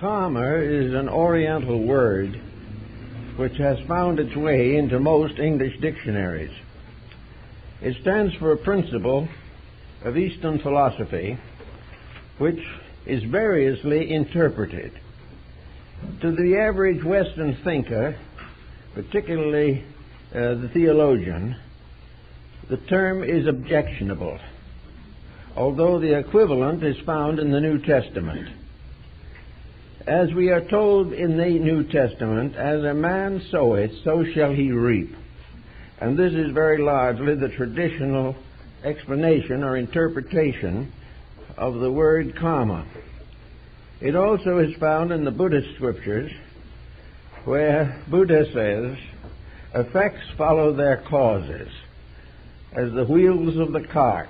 Karma is an Oriental word which has found its way into most English dictionaries. It stands for a principle of Eastern philosophy which is variously interpreted. To the average Western thinker, particularly the theologian, the term is objectionable, although the equivalent is found in the New Testament. As we are told in the New Testament, as a man soweth, so shall he reap. And this is very largely the traditional explanation or interpretation of the word karma. It also is found in the Buddhist scriptures, where Buddha says, effects follow their causes, as the wheels of the cart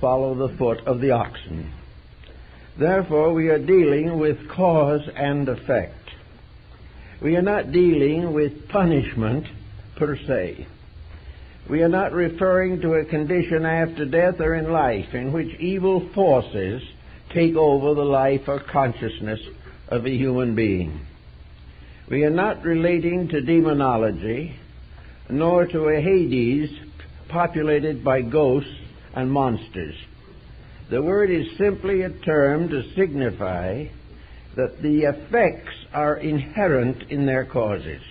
follow the foot of the oxen. Therefore, we are dealing with cause and effect. We are not dealing with punishment per se. We are not referring to a condition after death or in life in which evil forces take over the life or consciousness of a human being. We are not relating to demonology, nor to a Hades populated by ghosts and monsters. The word is simply a term to signify that the effects are inherent in their causes.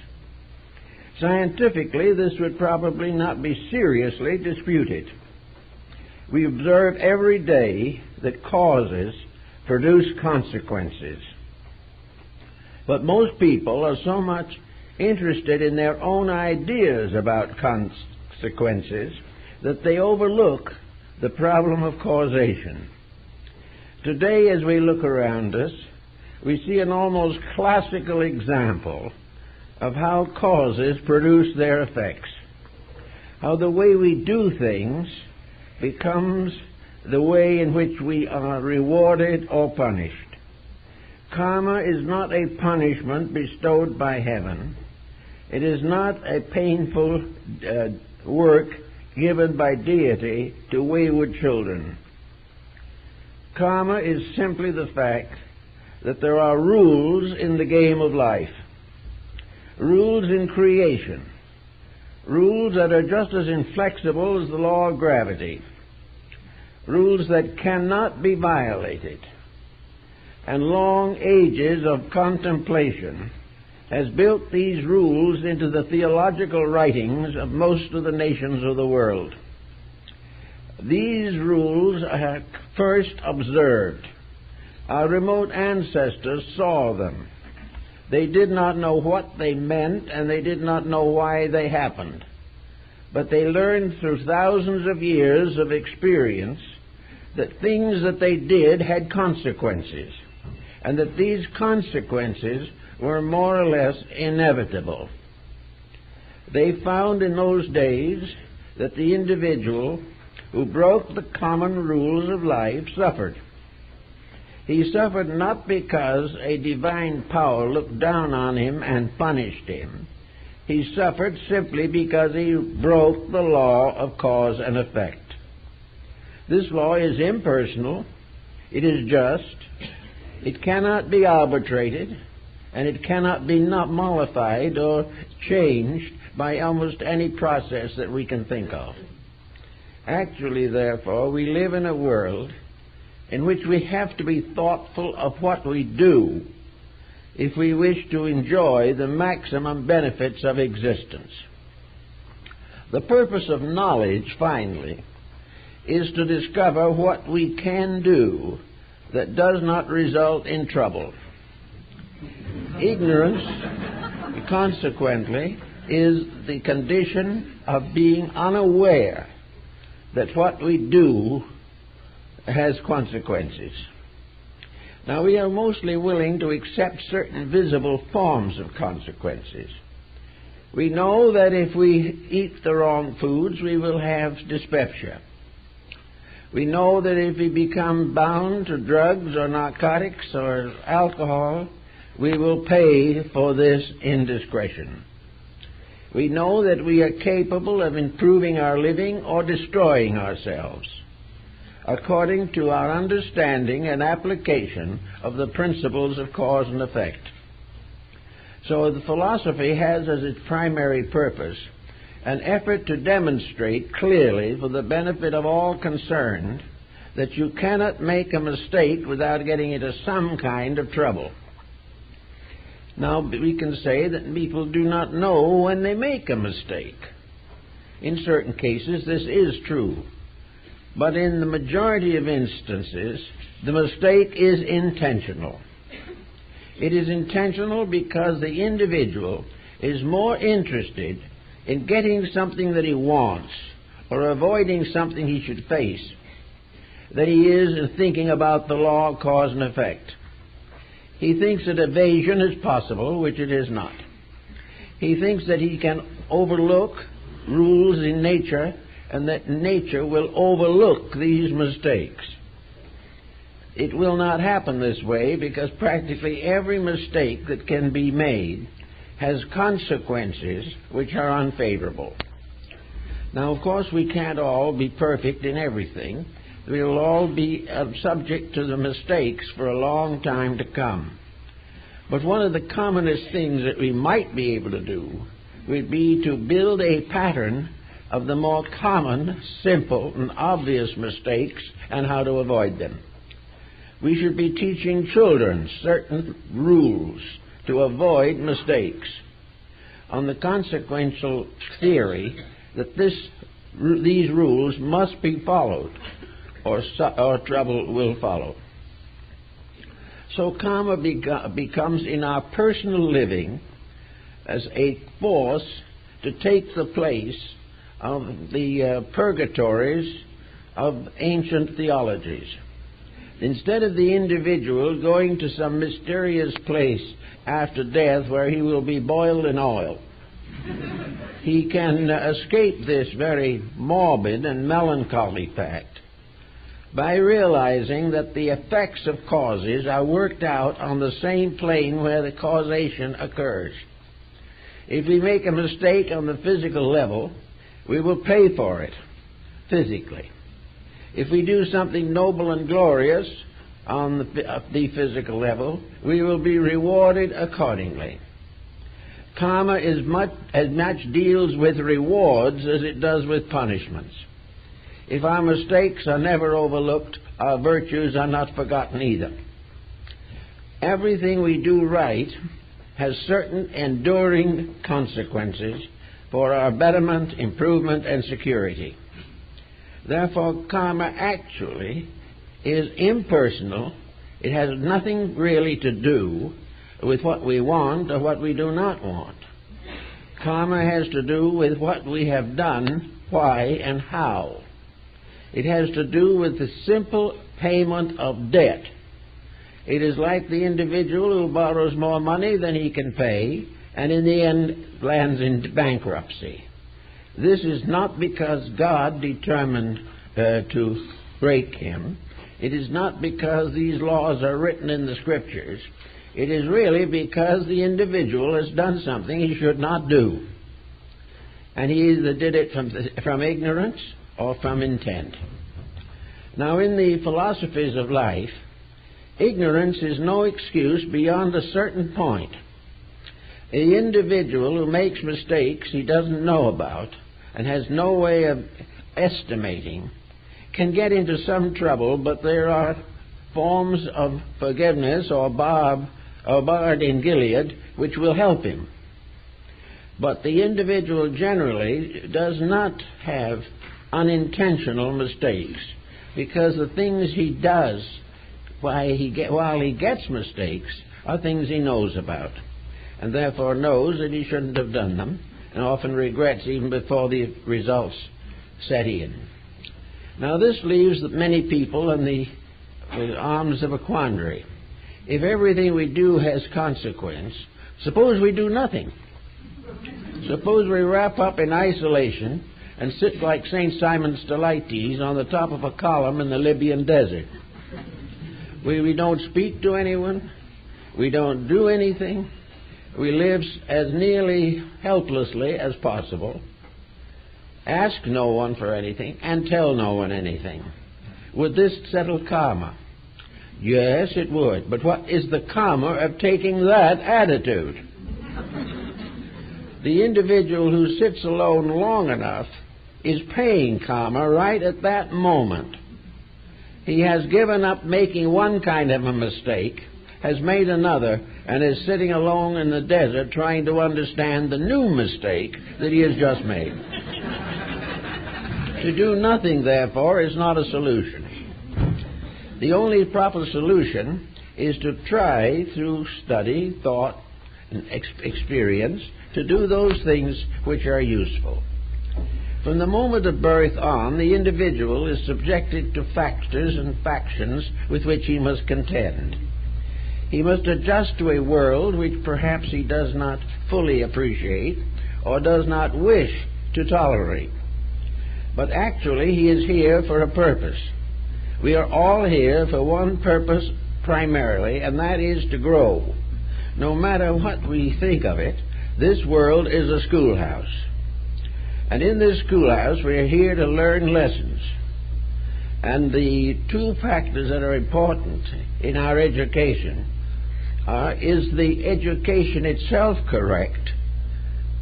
Scientifically, this would probably not be seriously disputed. We observe every day that causes produce consequences. But most people are so much interested in their own ideas about consequences that they overlook the problem of causation. Today, as we look around us, we see an almost classical example of how causes produce their effects, how the way we do things becomes the way in which we are rewarded or punished. Karma is not a punishment bestowed by heaven. It is not a painful work given by deity to wayward children. Karma is simply the fact that there are rules in the game of life, rules in creation, rules that are just as inflexible as the law of gravity, rules that cannot be violated. And long ages of contemplation has built these rules into the theological writings of most of the nations of the world. These rules are first observed. Our remote ancestors saw them. They did not know what they meant, and they did not know why they happened. But they learned through thousands of years of experience that things that they did had consequences, and that these consequences were more or less inevitable. They found in those days that the individual who broke the common rules of life suffered. He suffered not because a divine power looked down on him and punished him. He suffered simply because he broke the law of cause and effect. This law is impersonal, it is just, it cannot be arbitrated, and it cannot be not mollified or changed by almost any process that we can think of. Actually, therefore, we live in a world in which we have to be thoughtful of what we do if we wish to enjoy the maximum benefits of existence. The purpose of knowledge, finally, is to discover what we can do that does not result in trouble. Ignorance, consequently, is the condition of being unaware that what we do has consequences. Now, we are mostly willing to accept certain visible forms of consequences. We know that if we eat the wrong foods, we will have dyspepsia. We know that if we become bound to drugs or narcotics or alcohol, we will pay for this indiscretion. We know that we are capable of improving our living or destroying ourselves. according to our understanding and application of the principles of cause and effect. So the philosophy has as its primary purpose an effort to demonstrate clearly for the benefit of all concerned that you cannot make a mistake without getting into some kind of trouble. Now, we can say that people do not know when they make a mistake. In certain cases, this is true. But in the majority of instances, the mistake is intentional. It is intentional because the individual is more interested in getting something that he wants or avoiding something he should face than he is in thinking about the law of cause and effect. He thinks that evasion is possible, which it is not. He thinks that he can overlook rules in nature and that nature will overlook these mistakes. It will not happen this way because practically every mistake that can be made has consequences which are unfavorable. Now, of course, we can't all be perfect in everything. We will all be subject to the mistakes for a long time to come. But one of the commonest things that we might be able to do would be to build a pattern of the more common, simple, and obvious mistakes and how to avoid them. We should be teaching children certain rules to avoid mistakes on the consequential theory that these rules must be followed or trouble will follow. So karma becomes in our personal living as a force to take the place of the purgatories of ancient theologies. Instead of the individual going to some mysterious place after death where he will be boiled in oil, he can escape this very morbid and melancholy fact by realizing that the effects of causes are worked out on the same plane where the causation occurs. If we make a mistake on the physical level, we will pay for it physically. If we do something noble and glorious on the physical level, we will be rewarded accordingly. Karma as much deals with rewards as it does with punishments. If our mistakes are never overlooked, our virtues are not forgotten either. Everything we do right has certain enduring consequences for our betterment, improvement, and security. Therefore, karma actually is impersonal. It has nothing really to do with what we want or what we do not want. Karma has to do with what we have done, why, and how. It has to do with the simple payment of debt. It is like the individual who borrows more money than he can pay and in the end lands in bankruptcy. This is not because God determined to break him. It is not because these laws are written in the Scriptures. It is really because the individual has done something he should not do. And he either did it from ignorance or from intent. Now, in the philosophies of life, ignorance is no excuse beyond a certain point. The individual who makes mistakes he doesn't know about and has no way of estimating can get into some trouble, but there are forms of forgiveness or Bard in Gilead which will help him. But the individual generally does not have unintentional mistakes, because the things he does while he gets mistakes are things he knows about, and therefore knows that he shouldn't have done them, and often regrets even before the results set in. Now, this leaves many people in the arms of a quandary. If everything we do has consequence, suppose we do nothing. Suppose we wrap up in isolation and sit like St. Simon Stylites on the top of a column in the Libyan desert. We don't speak to anyone. We don't do anything. We live as nearly helplessly as possible. Ask no one for anything and tell no one anything. Would this settle karma? Yes, it would. But what is the karma of taking that attitude? The individual who sits alone long enough is paying karma right at that moment. He has given up making one kind of a mistake, has made another, and is sitting alone in the desert trying to understand the new mistake that he has just made. To do nothing, therefore, is not a solution. The only proper solution is to try, through study, thought, and experience, to do those things which are useful. From the moment of birth on, the individual is subjected to factors and factions with which he must contend. He must adjust to a world which perhaps he does not fully appreciate or does not wish to tolerate. But actually, he is here for a purpose. We are all here for one purpose primarily, and that is to grow. No matter what we think of it, this world is a schoolhouse. And in this schoolhouse, we are here to learn lessons. And the two factors that are important in our education is the education itself correct,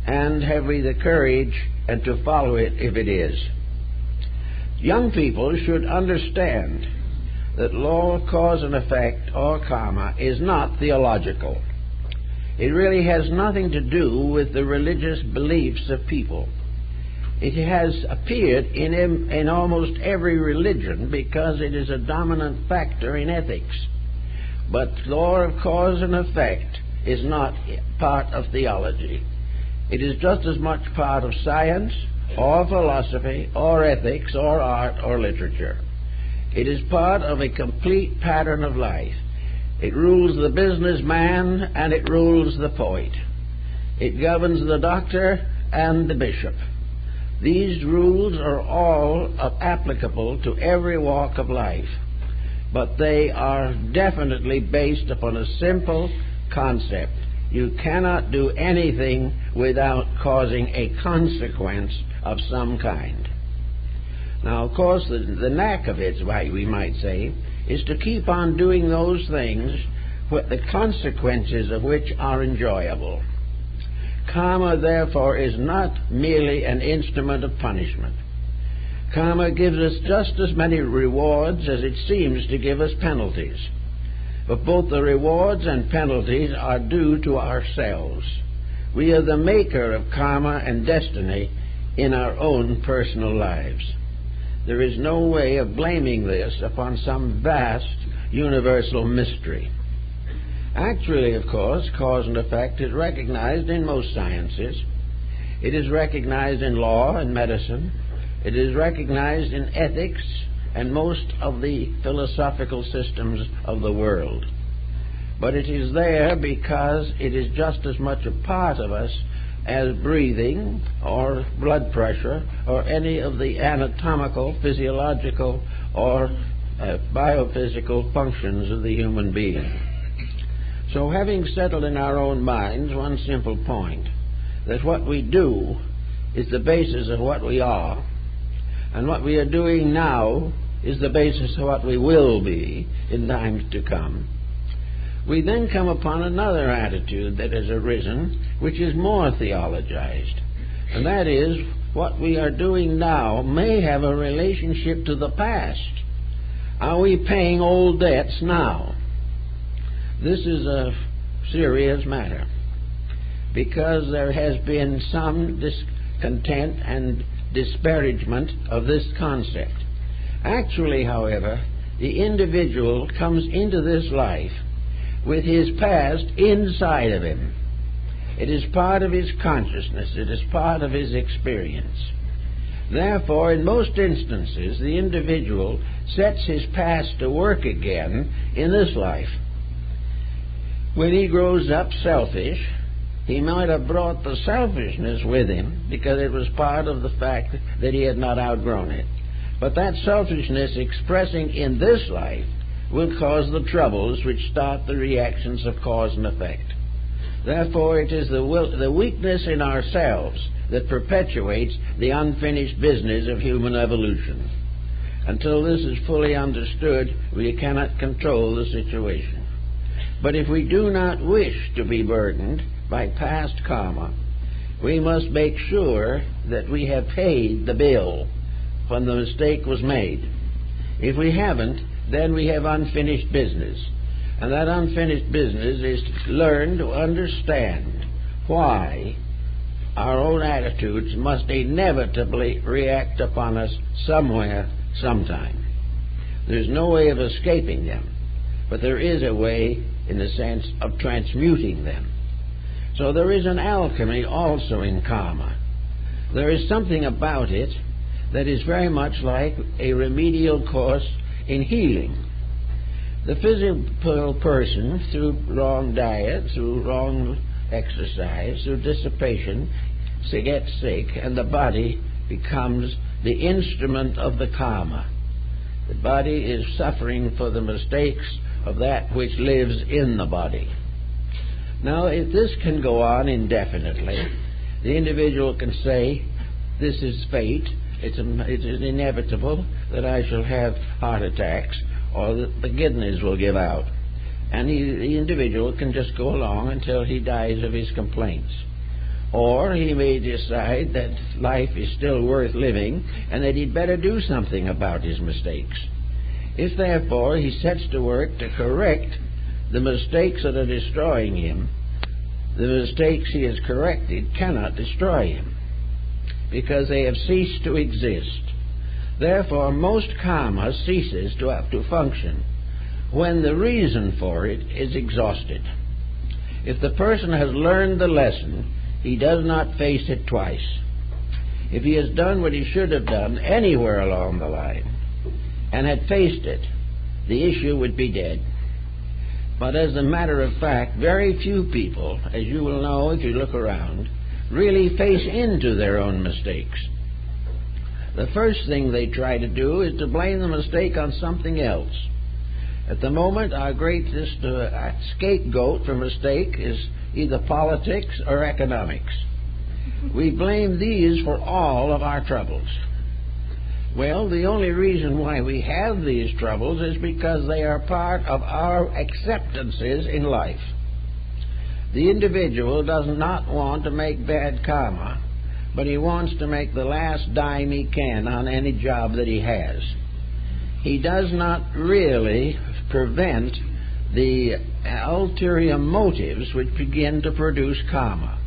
and have we the courage and to follow it if it is. Young people should understand that law of cause and effect, or karma, is not theological. It really has nothing to do with the religious beliefs of people. It has appeared in almost every religion because it is a dominant factor in ethics. But law of cause and effect is not part of theology. It is just as much part of science, or philosophy, or ethics, or art, or literature. It is part of a complete pattern of life. It rules the businessman and it rules the poet. It governs the doctor and the bishop. These rules are all applicable to every walk of life, but they are definitely based upon a simple concept. You cannot do anything without causing a consequence of some kind. Now, of course, the knack of it, we might say, is to keep on doing those things the consequences of which are enjoyable. Karma, therefore, is not merely an instrument of punishment. Karma gives us just as many rewards as it seems to give us penalties. But both the rewards and penalties are due to ourselves. We are the maker of karma and destiny in our own personal lives. There is no way of blaming this upon some vast universal mystery. Actually, of course, cause and effect is recognized in most sciences. It is recognized in law and medicine. It is recognized in ethics and most of the philosophical systems of the world. But it is there because it is just as much a part of us as breathing or blood pressure or any of the anatomical, physiological, or biophysical functions of the human being. So having settled in our own minds one simple point, that what we do is the basis of what we are, and what we are doing now is the basis of what we will be in times to come, we then come upon another attitude that has arisen, which is more theologized, and that is what we are doing now may have a relationship to the past. Are we paying old debts now? This is a serious matter, because there has been some discontent and disparagement of this concept. Actually, however, the individual comes into this life with his past inside of him. It is part of his consciousness. It is part of his experience. Therefore, in most instances, the individual sets his past to work again in this life. When he grows up selfish, he might have brought the selfishness with him because it was part of the fact that he had not outgrown it. But that selfishness expressing in this life will cause the troubles which start the reactions of cause and effect. Therefore, it is the weakness in ourselves that perpetuates the unfinished business of human evolution. Until this is fully understood, we cannot control the situation. But if we do not wish to be burdened by past karma, we must make sure that we have paid the bill when the mistake was made. If we haven't, then we have unfinished business. And that unfinished business is to learn to understand why our own attitudes must inevitably react upon us somewhere, sometime. There's no way of escaping them, but there is a way in the sense of transmuting them. So there is an alchemy also in karma. There is something about it that is very much like a remedial course in healing. The physical person, through wrong diet, through wrong exercise, through dissipation, gets sick, and the body becomes the instrument of the karma. The body is suffering for the mistakes of that which lives in the body. Now, if this can go on indefinitely, the individual can say, this is fate, it is inevitable that I shall have heart attacks, or that the kidneys will give out. And the individual can just go along until he dies of his complaints. Or he may decide that life is still worth living and that he'd better do something about his mistakes. If, therefore, he sets to work to correct the mistakes that are destroying him, the mistakes he has corrected cannot destroy him, because they have ceased to exist. Therefore, most karma ceases to function when the reason for it is exhausted. If the person has learned the lesson, he does not face it twice. If he has done what he should have done anywhere along the line and had faced it, the issue would be dead. But as a matter of fact, very few people, as you will know if you look around, really face into their own mistakes. The first thing they try to do is to blame the mistake on something else. At the moment, our greatest scapegoat for mistake is either politics or economics. We blame these for all of our troubles. Well, the only reason why we have these troubles is because they are part of our acceptances in life. The individual does not want to make bad karma, but he wants to make the last dime he can on any job that he has. He does not really prevent the ulterior motives which begin to produce karma.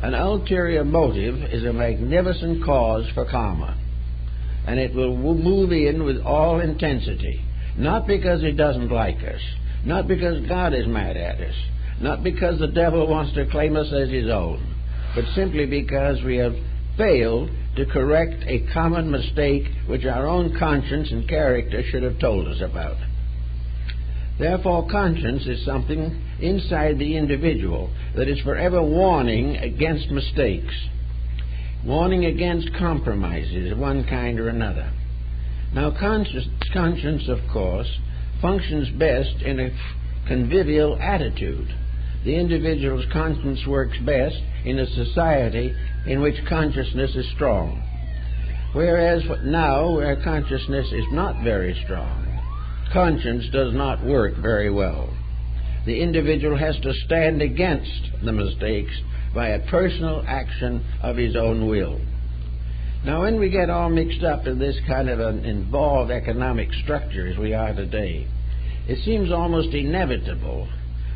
An ulterior motive is a magnificent cause for karma, and it will move in with all intensity, not because it doesn't like us, not because God is mad at us, not because the devil wants to claim us as his own, but simply because we have failed to correct a common mistake which our own conscience and character should have told us about. Therefore, conscience is something inside the individual that is forever warning against mistakes, warning against compromises of one kind or another. Now, conscience, of course, functions best in a convivial attitude. The individual's conscience works best in a society in which consciousness is strong. Whereas now, where consciousness is not very strong, conscience does not work very well. The individual has to stand against the mistakes by a personal action of his own will. Now, when we get all mixed up in this kind of an involved economic structure as we are today, it seems almost inevitable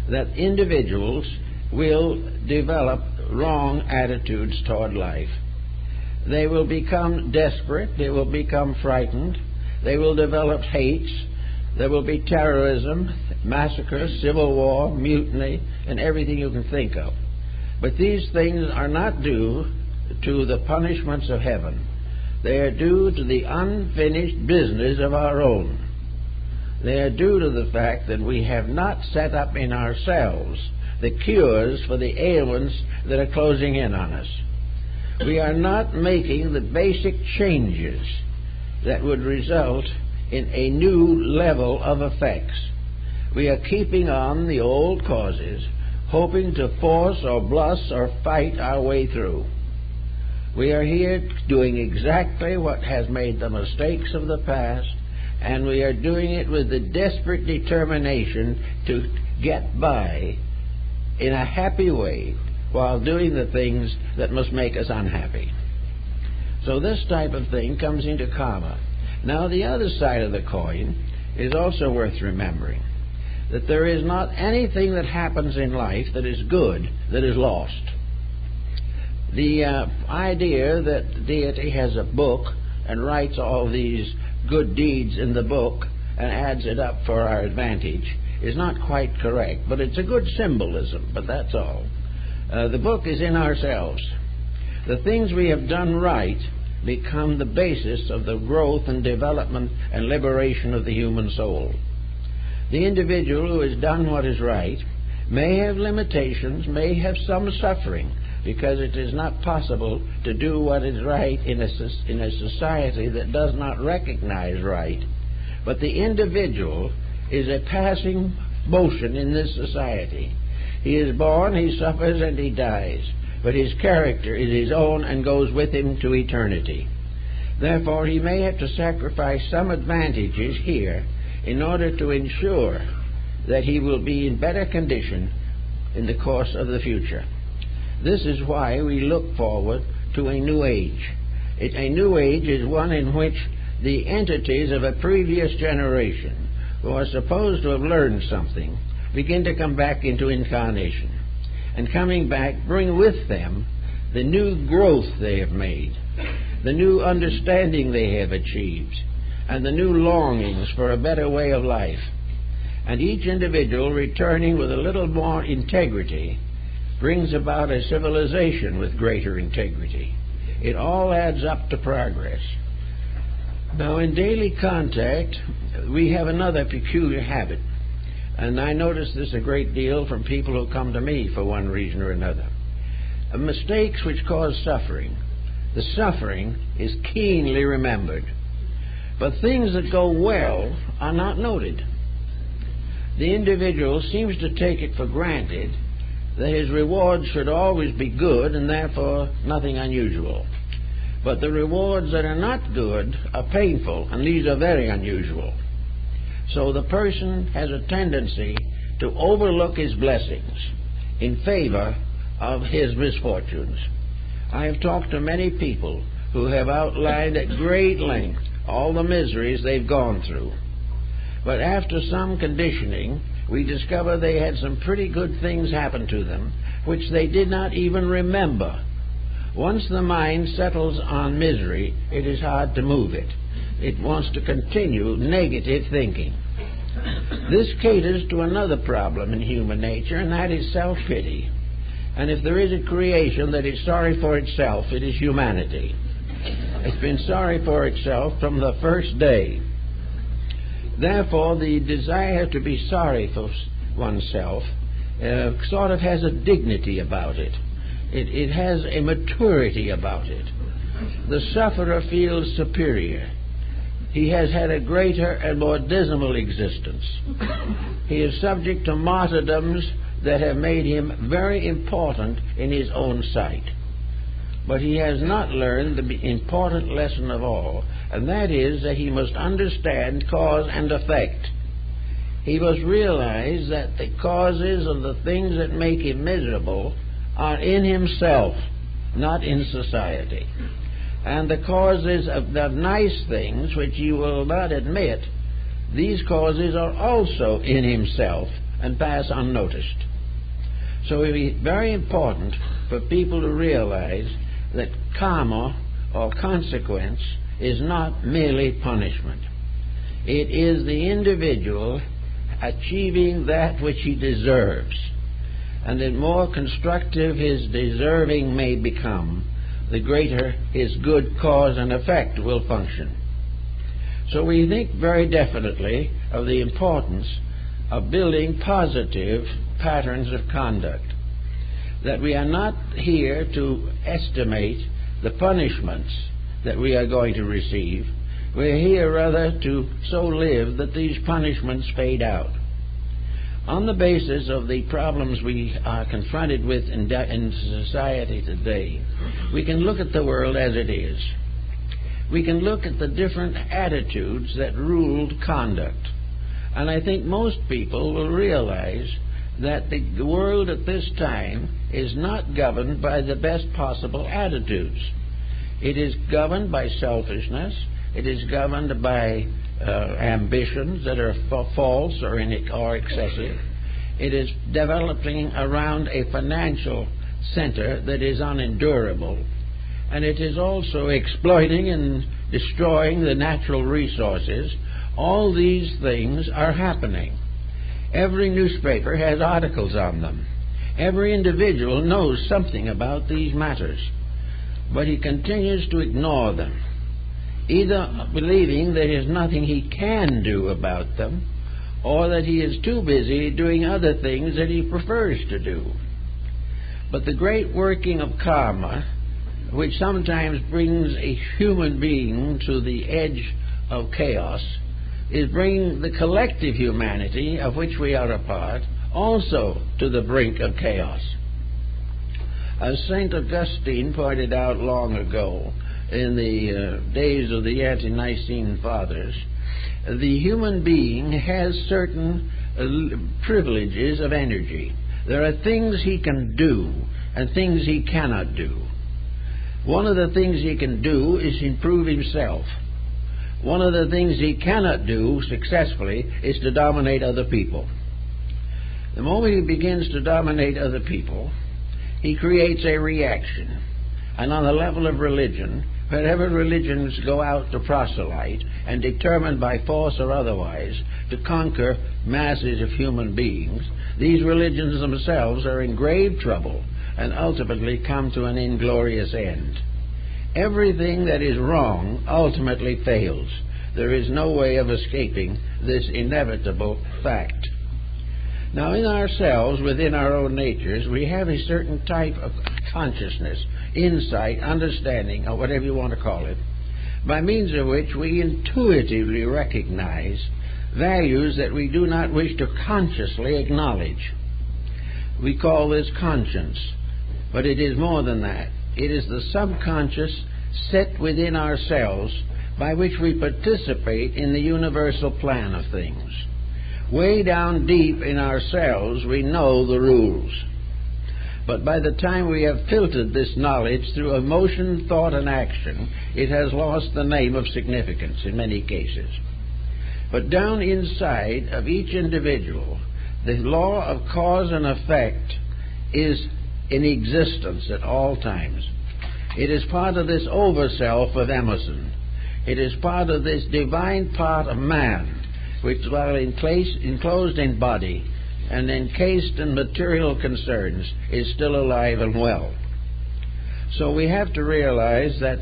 that individuals will develop wrong attitudes toward life. They will become desperate, they will become frightened, they will develop hates, there will be terrorism, massacre, civil war, mutiny, and everything you can think of. But these things are not due to the punishments of heaven. They are due to the unfinished business of our own. They are due to the fact that we have not set up in ourselves the cures for the ailments that are closing in on us. We are not making the basic changes that would result in a new level of effects. We are keeping on the old causes, hoping to force or bluff or fight our way through. We are here doing exactly what has made the mistakes of the past, and we are doing it with the desperate determination to get by in a happy way while doing the things that must make us unhappy. So this type of thing comes into karma. Now, the other side of the coin is also worth remembering, that there is not anything that happens in life that is good that is lost. The idea that the deity has a book and writes all these good deeds in the book and adds it up for our advantage is not quite correct, but it's a good symbolism, but that's all. The book is in ourselves. The things we have done right become the basis of the growth and development and liberation of the human soul. The individual who has done what is right may have limitations, may have some suffering, because it is not possible to do what is right in a society that does not recognize right. But the individual is a passing motion in this society. He is born, he suffers, and he dies. But his character is his own and goes with him to eternity. Therefore, he may have to sacrifice some advantages here in order to ensure that he will be in better condition in the course of the future. This is why we look forward to a new age. A new age is one in which the entities of a previous generation who are supposed to have learned something begin to come back into incarnation. And coming back, bring with them the new growth they have made, the new understanding they have achieved, and the new longings for a better way of life. And each individual returning with a little more integrity brings about a civilization with greater integrity. It all adds up to progress. Now, in daily contact, we have another peculiar habit, and I notice this a great deal from people who come to me for one reason or another. Mistakes which cause suffering. The suffering is keenly remembered, but things that go well are not noted. The individual seems to take it for granted that his rewards should always be good and therefore nothing unusual. But the rewards that are not good are painful, and these are very unusual. So the person has a tendency to overlook his blessings in favor of his misfortunes. I have talked to many people who have outlined at great length all the miseries they've gone through. But after some conditioning, we discover they had some pretty good things happen to them, which they did not even remember. Once the mind settles on misery, it is hard to move it. It wants to continue negative thinking. This caters to another problem in human nature, and that is self-pity. And if there is a creation that is sorry for itself, it is humanity. It's been sorry for itself from the first day. Therefore, the desire to be sorry for oneself sort of has a dignity about it. It has a maturity about it. The sufferer feels superior. He has had a greater and more dismal existence. He is subject to martyrdoms that have made him very important in his own sight. But he has not learned the important lesson of all, and that is that he must understand cause and effect. He must realize that the causes of the things that make him miserable are in himself, not in society. And the causes of the nice things, which he will not admit, these causes are also in himself and pass unnoticed. So it is very important for people to realize that karma, or consequence, is not merely punishment. It is the individual achieving that which he deserves. And the more constructive his deserving may become, the greater his good cause and effect will function. So we think very definitely of the importance of building positive patterns of conduct. That we are not here to estimate the punishments that we are going to receive. We're here rather to so live that these punishments fade out. On the basis of the problems we are confronted with in society today, we can look at the world as it is. We can look at the different attitudes that ruled conduct. And I think most people will realize that the world at this time is not governed by the best possible attitudes. It is governed by selfishness. It is governed by ambitions that are false or excessive. It is developing around a financial center that is unendurable. And it is also exploiting and destroying the natural resources. All these things are happening. Every newspaper has articles on them. Every individual knows something about these matters, but he continues to ignore them, either believing there is nothing he can do about them, or that he is too busy doing other things that he prefers to do. But the great working of karma, which sometimes brings a human being to the edge of chaos, is bringing the collective humanity, of which we are a part, also to the brink of chaos. As St. Augustine pointed out long ago, in the days of the ante-Nicene Fathers, the human being has certain privileges of energy. There are things he can do and things he cannot do. One of the things he can do is improve himself. One of the things he cannot do successfully is to dominate other people. The moment he begins to dominate other people, he creates a reaction. And on the level of religion, wherever religions go out to proselyte and determine by force or otherwise to conquer masses of human beings, these religions themselves are in grave trouble and ultimately come to an inglorious end. Everything that is wrong ultimately fails. There is no way of escaping this inevitable fact. Now, in ourselves, within our own natures, we have a certain type of consciousness, insight, understanding, or whatever you want to call it, by means of which we intuitively recognize values that we do not wish to consciously acknowledge. We call this conscience, but it is more than that. It is the subconscious set within ourselves by which we participate in the universal plan of things. Way down deep in ourselves, we know the rules. But by the time we have filtered this knowledge through emotion, thought, and action, it has lost the name of significance in many cases. But down inside of each individual, the law of cause and effect is in existence at all times. It is part of this over-self of Emerson. It is part of this divine part of man, which, while enclosed in body and encased in material concerns, is still alive and well. So we have to realize that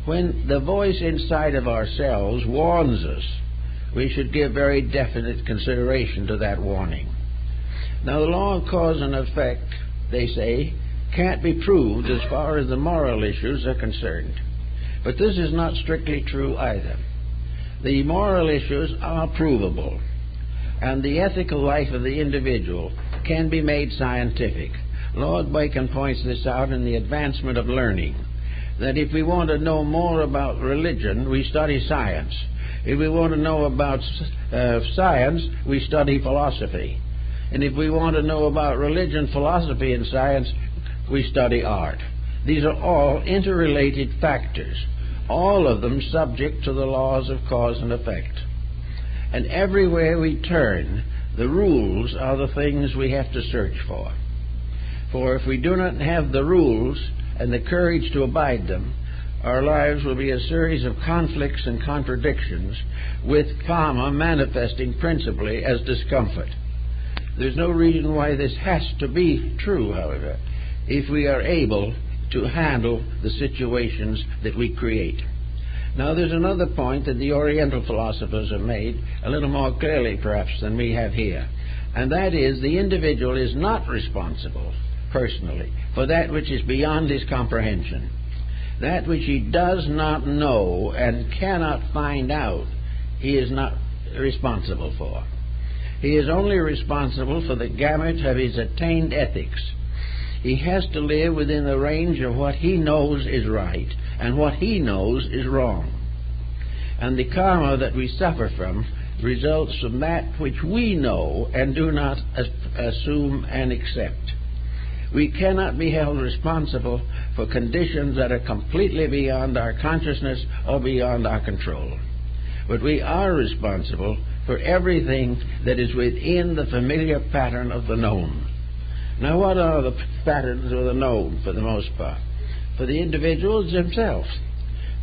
when the voice inside of ourselves warns us, we should give very definite consideration to that warning. Now, the law of cause and effect, they say, can't be proved as far as the moral issues are concerned. But this is not strictly true either. The moral issues are provable, and the ethical life of the individual can be made scientific. Lord Bacon points this out in The Advancement of Learning, that if we want to know more about religion, we study science. If we want to know about science, we study philosophy. And if we want to know about religion, philosophy, and science, we study art. These are all interrelated factors, all of them subject to the laws of cause and effect. And everywhere we turn, the rules are the things we have to search for. For if we do not have the rules and the courage to abide them, our lives will be a series of conflicts and contradictions, with karma manifesting principally as discomfort. There's no reason why this has to be true, however, if we are able to handle the situations that we create. Now, there's another point that the Oriental philosophers have made a little more clearly, perhaps, than we have here, and that is the individual is not responsible, personally, for that which is beyond his comprehension. That which he does not know and cannot find out, he is not responsible for. He is only responsible for the gamut of his attained ethics. He has to live within the range of what he knows is right and what he knows is wrong. And the karma that we suffer from results from that which we know and do not assume and accept. We cannot be held responsible for conditions that are completely beyond our consciousness or beyond our control. But we are responsible for everything that is within the familiar pattern of the known. Now, what are the patterns of the known for the most part? For the individual, it's himself.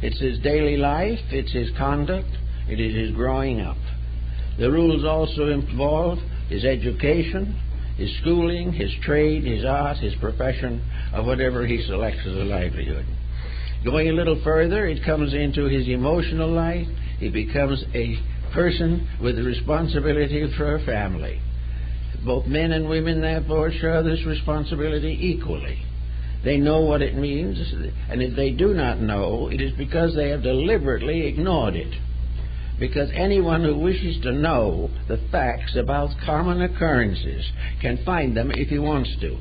It's his daily life, it's his conduct, it is his growing up. The rules also involve his education, his schooling, his trade, his art, his profession, or whatever he selects as a livelihood. Going a little further, it comes into his emotional life. He becomes a person with a responsibility for a family. Both men and women, therefore, share this responsibility equally. They know what it means, and if they do not know, it is because they have deliberately ignored it. Because anyone who wishes to know the facts about common occurrences can find them if he wants to.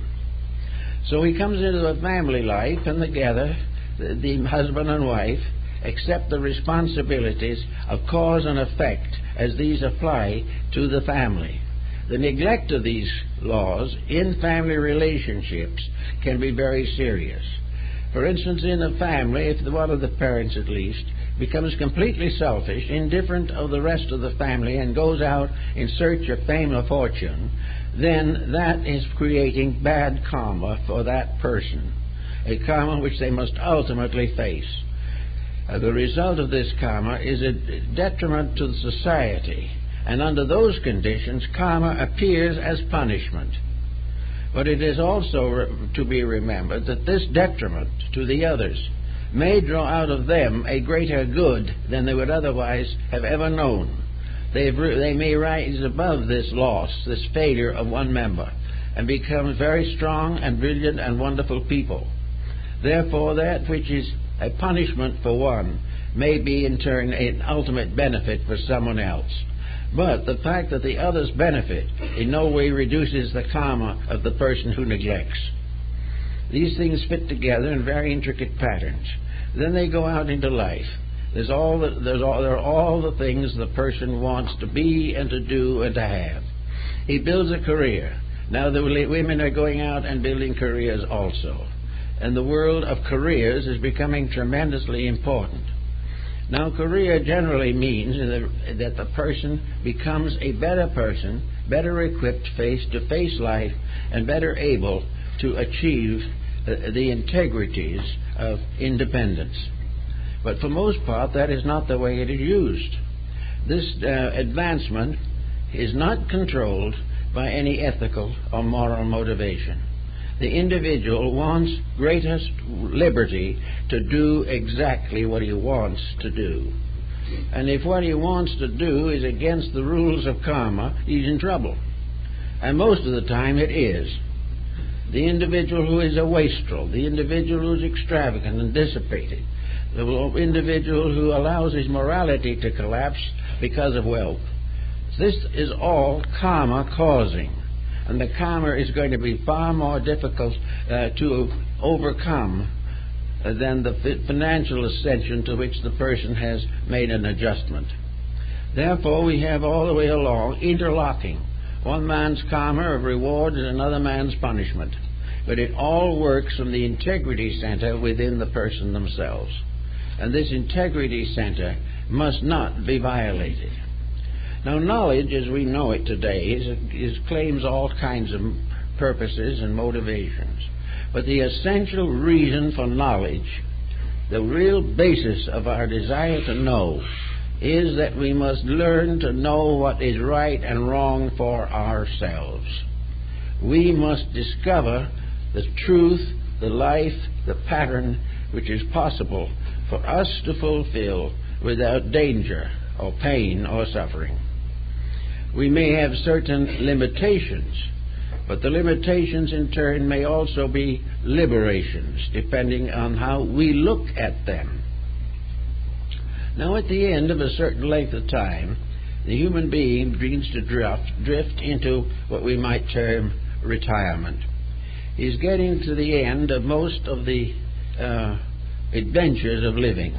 So he comes into the family life, and together, the husband and wife accept the responsibilities of cause and effect as these apply to the family. The neglect of these laws in family relationships can be very serious. For instance, in a family, if one of the parents at least becomes completely selfish, indifferent of the rest of the family, and goes out in search of fame or fortune, then that is creating bad karma for that person, a karma which they must ultimately face. The result of this karma is a detriment to the society, and under those conditions, karma appears as punishment. But it is also to be remembered that this detriment to the others may draw out of them a greater good than they would otherwise have ever known. They may rise above this loss, this failure of one member, and become very strong and brilliant and wonderful people. Therefore, that which is a punishment for one may be in turn an ultimate benefit for someone else. But the fact that the others benefit in no way reduces the karma of the person who neglects. These things fit together in very intricate patterns. Then they go out into life. There are all the things the person wants to be and to do and to have. He builds a career. Now the women are going out and building careers also. And the world of careers is becoming tremendously important. Now, career generally means that the person becomes a better person, better equipped to face life, and better able to achieve the integrities of independence. But for most part, that is not the way it is used. This advancement is not controlled by any ethical or moral motivation. The individual wants greatest liberty to do exactly what he wants to do. And if what he wants to do is against the rules of karma, he's in trouble. And most of the time it is. The individual who is a wastrel, the individual who is extravagant and dissipated, the individual who allows his morality to collapse because of wealth. This is all karma causing. And the karma is going to be far more difficult to overcome than the financial ascension to which the person has made an adjustment. Therefore, we have all the way along interlocking. One man's karma of reward and another man's punishment. But it all works from the integrity center within the person themselves. And this integrity center must not be violated. Now, knowledge, as we know it today, claims all kinds of purposes and motivations. But the essential reason for knowledge, the real basis of our desire to know, is that we must learn to know what is right and wrong for ourselves. We must discover the truth, the life, the pattern which is possible for us to fulfill without danger or pain or suffering. We may have certain limitations, but the limitations in turn may also be liberations, depending on how we look at them. Now, at the end of a certain length of time, the human being begins to drift into what we might term retirement. He's getting to the end of most of the adventures of living.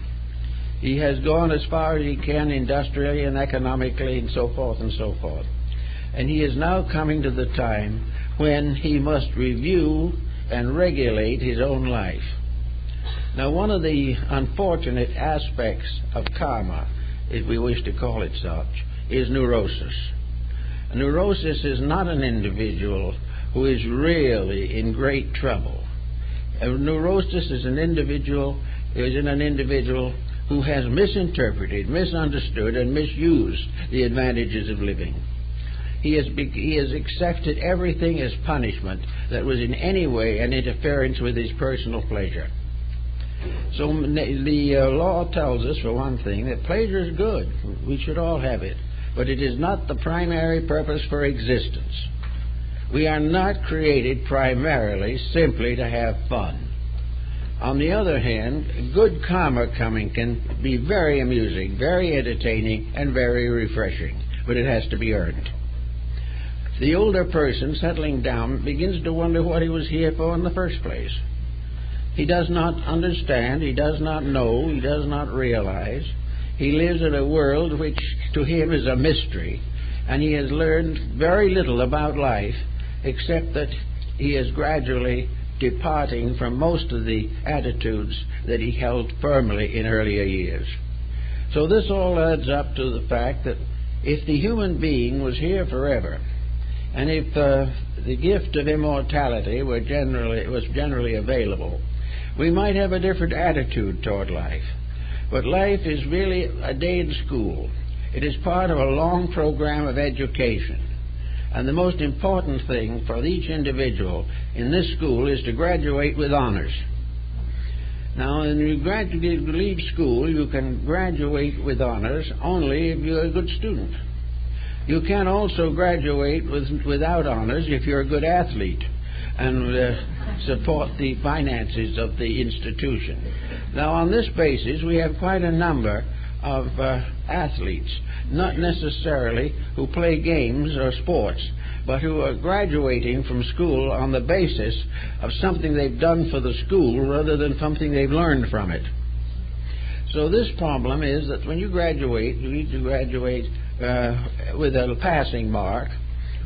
He has gone as far as he can industrially and economically and so forth and so forth. And he is now coming to the time when he must review and regulate his own life. Now, one of the unfortunate aspects of karma, if we wish to call it such, is neurosis. Neurosis is not an individual who is really in great trouble. Neurosis is an individual who has misinterpreted, misunderstood, and misused the advantages of living. He has accepted everything as punishment that was in any way an interference with his personal pleasure. So the law tells us, for one thing, that pleasure is good. We should all have it. But it is not the primary purpose for existence. We are not created primarily simply to have fun. On the other hand, good karma coming can be very amusing, very entertaining, and very refreshing, but it has to be earned. The older person settling down begins to wonder what he was here for in the first place. He does not understand, he does not know, he does not realize. He lives in a world which to him is a mystery, and he has learned very little about life except that he is gradually departing from most of the attitudes that he held firmly in earlier years. So this all adds up to the fact that if the human being was here forever, and if the gift of immortality was generally available, we might have a different attitude toward life. But life is really a day in school. It is part of a long program of education. And the most important thing for each individual in this school is to graduate with honors. Now, when you leave school, you can graduate with honors only if you're a good student. You can also graduate without honors if you're a good athlete and support the finances of the institution. Now, on this basis, we have quite a number of athletes, not necessarily who play games or sports, but who are graduating from school on the basis of something they've done for the school rather than something they've learned from it. So this problem is that when you graduate, you need to graduate with a passing mark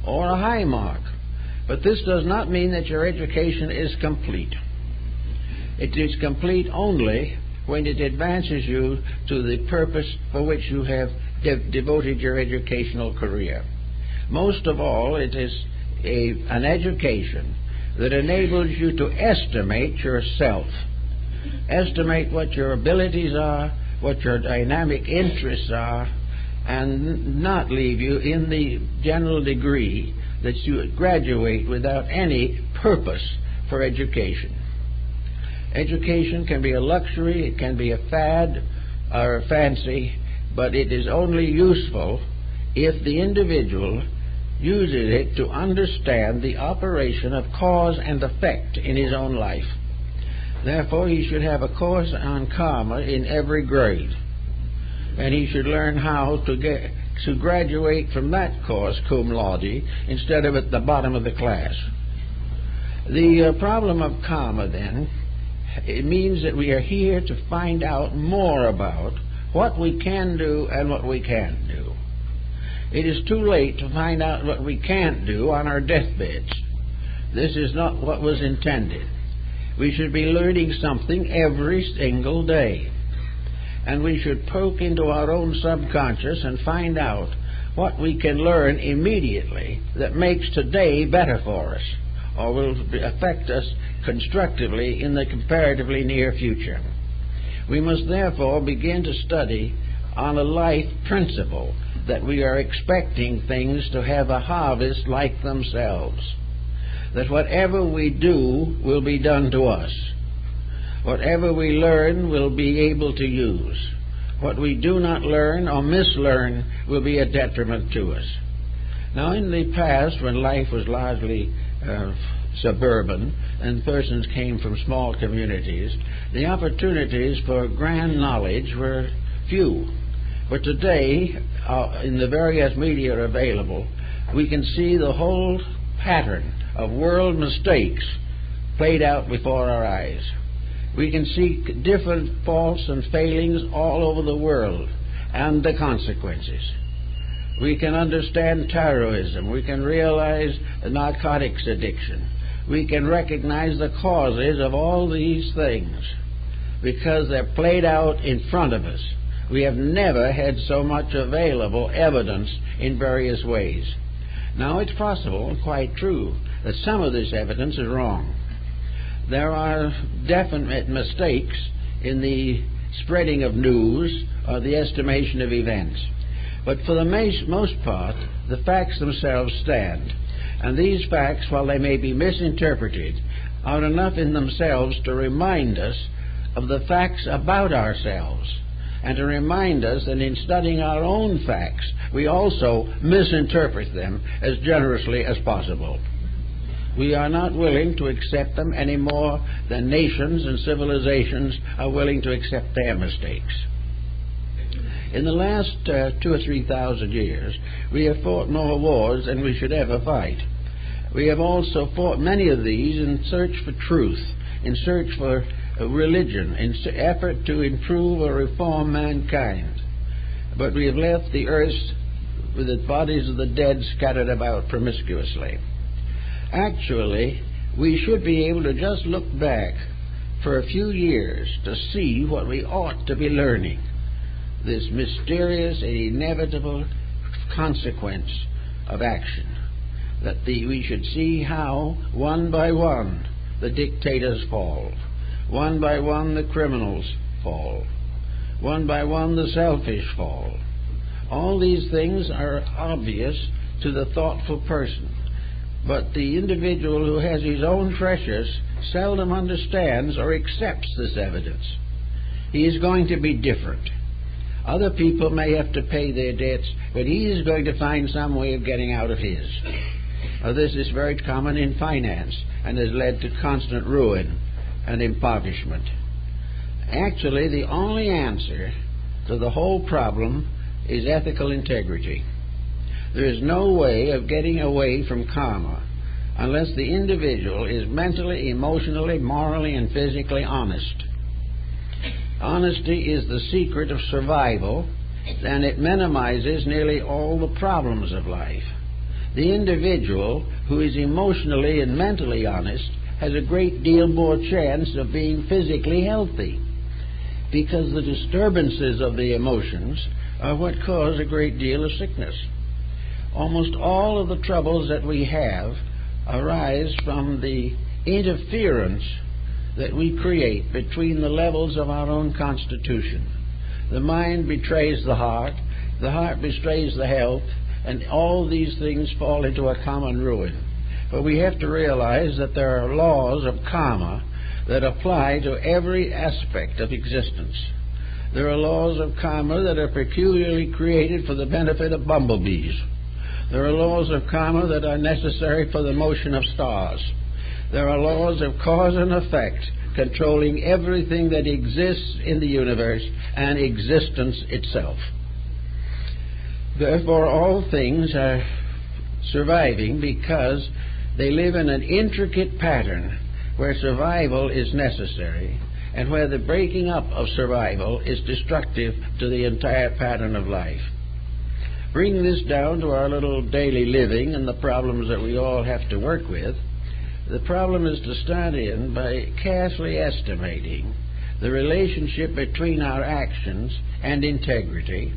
or a high mark. But this does not mean that your education is complete. It is complete only when it advances you to the purpose for which you have devoted your educational career. Most of all, it is an education that enables you to estimate yourself, estimate what your abilities are, what your dynamic interests are, and not leave you in the general degree that you graduate without any purpose for education. Education can be a luxury, it can be a fad or a fancy, but it is only useful if the individual uses it to understand the operation of cause and effect in his own life. Therefore, he should have a course on karma in every grade, and he should learn how to graduate from that course cum laude instead of at the bottom of the class. The problem of karma, then, it means that we are here to find out more about what we can do and what we can't do. It is too late to find out what we can't do on our deathbeds. This is not what was intended. We should be learning something every single day. And we should poke into our own subconscious and find out what we can learn immediately that makes today better for us, or will affect us constructively in the comparatively near future. We must therefore begin to study on a life principle that we are expecting things to have a harvest like themselves, that whatever we do will be done to us. Whatever we learn we'll be able to use. What we do not learn or mislearn will be a detriment to us. Now, in the past, when life was largely suburban and persons came from small communities, the opportunities for grand knowledge were few. But today, in the various media available, we can see the whole pattern of world mistakes played out before our eyes. We can see different faults and failings all over the world and the consequences. We can understand terrorism. We can realize the narcotics addiction. We can recognize the causes of all these things because they're played out in front of us. We have never had so much available evidence in various ways. Now, it's possible, and quite true, that some of this evidence is wrong. There are definite mistakes in the spreading of news or the estimation of events. But for the most part, the facts themselves stand. And these facts, while they may be misinterpreted, are enough in themselves to remind us of the facts about ourselves, and to remind us that in studying our own facts, we also misinterpret them as generously as possible. We are not willing to accept them any more than nations and civilizations are willing to accept their mistakes. In the last 2,000 or 3,000 years, we have fought more wars than we should ever fight. We have also fought many of these in search for truth, in search for religion, in effort to improve or reform mankind. But we have left the earth with the bodies of the dead scattered about promiscuously. Actually, we should be able to just look back for a few years to see what we ought to be learning. This mysterious and inevitable consequence of action. That we should see how, one by one, the dictators fall. One by one, the criminals fall. One by one, the selfish fall. All these things are obvious to the thoughtful person. But the individual who has his own treasures seldom understands or accepts this evidence. He is going to be different. Other people may have to pay their debts, but he is going to find some way of getting out of his. This is very common in finance and has led to constant ruin and impoverishment. Actually, the only answer to the whole problem is ethical integrity. There is no way of getting away from karma unless the individual is mentally, emotionally, morally, and physically honest. Honesty is the secret of survival, and it minimizes nearly all the problems of life. The individual who is emotionally and mentally honest has a great deal more chance of being physically healthy, because the disturbances of the emotions are what cause a great deal of sickness. Almost all of the troubles that we have arise from the interference that we create between the levels of our own constitution. The mind betrays the heart betrays the health, and all these things fall into a common ruin. But we have to realize that there are laws of karma that apply to every aspect of existence. There are laws of karma that are peculiarly created for the benefit of bumblebees. There are laws of karma that are necessary for the motion of stars. There are laws of cause and effect controlling everything that exists in the universe and existence itself. Therefore, all things are surviving because they live in an intricate pattern where survival is necessary and where the breaking up of survival is destructive to the entire pattern of life. Bring this down to our little daily living and the problems that we all have to work with. The problem is to start in by carefully estimating the relationship between our actions and integrity,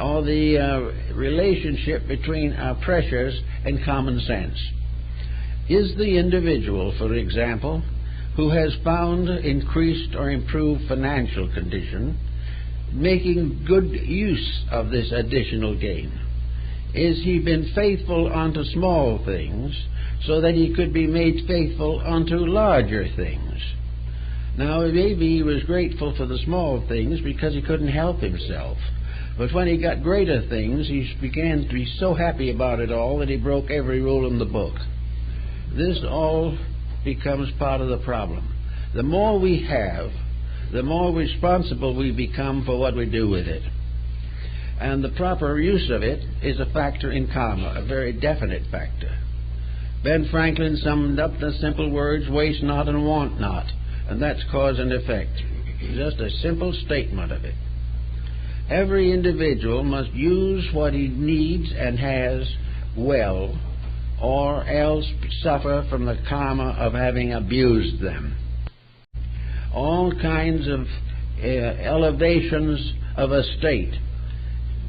or the relationship between our pressures and common sense. Is the individual, for example, who has found increased or improved financial condition making good use of this additional gain? Is he been faithful unto small things so that he could be made faithful unto larger things? Now, maybe he was grateful for the small things because he couldn't help himself. But when he got greater things, he began to be so happy about it all that he broke every rule in the book. This all becomes part of the problem. The more we have, the more responsible we become for what we do with it. And the proper use of it is a factor in karma, a very definite factor. Ben Franklin summed up the simple words, waste not and want not, and that's cause and effect. Just a simple statement of it. Every individual must use what he needs and has well, or else suffer from the karma of having abused them. All kinds of elevations of a state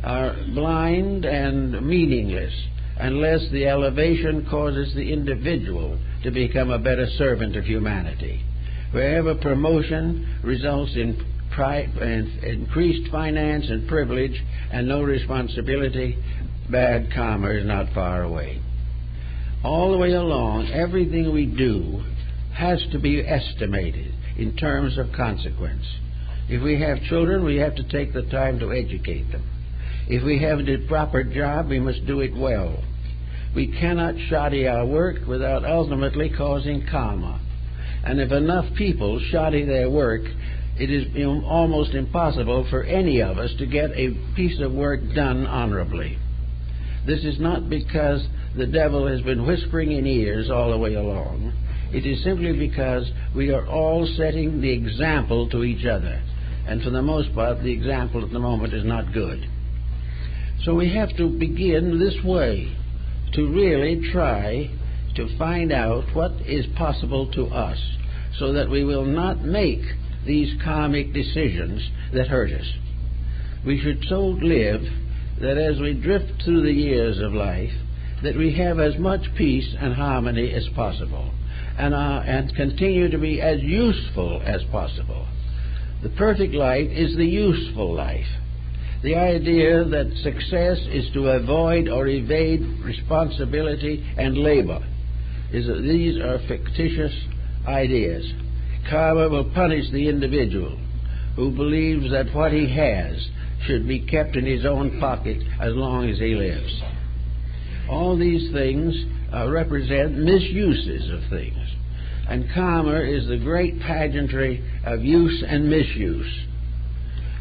are blind and meaningless unless the elevation causes the individual to become a better servant of humanity. Wherever promotion results in increased finance and privilege and no responsibility, bad karma is not far away. All the way along, everything we do has to be estimated in terms of consequence. If we have children, we have to take the time to educate them. If we have the proper job, we must do it well. We cannot shoddy our work without ultimately causing karma. And if enough people shoddy their work, it is almost impossible for any of us to get a piece of work done honorably. This is not because the devil has been whispering in ears all the way along. It is simply because we are all setting the example to each other. And for the most part, the example at the moment is not good. So we have to begin this way, to really try to find out what is possible to us, so that we will not make these karmic decisions that hurt us. We should so live that as we drift through the years of life, that we have as much peace and harmony as possible, and continue to be as useful as possible. The perfect life is the useful life. The idea that success is to avoid or evade responsibility and labor, these are fictitious ideas. Karma will punish the individual who believes that what he has should be kept in his own pocket as long as he lives. All these things represent misuses of things. And karma is the great pageantry of use and misuse.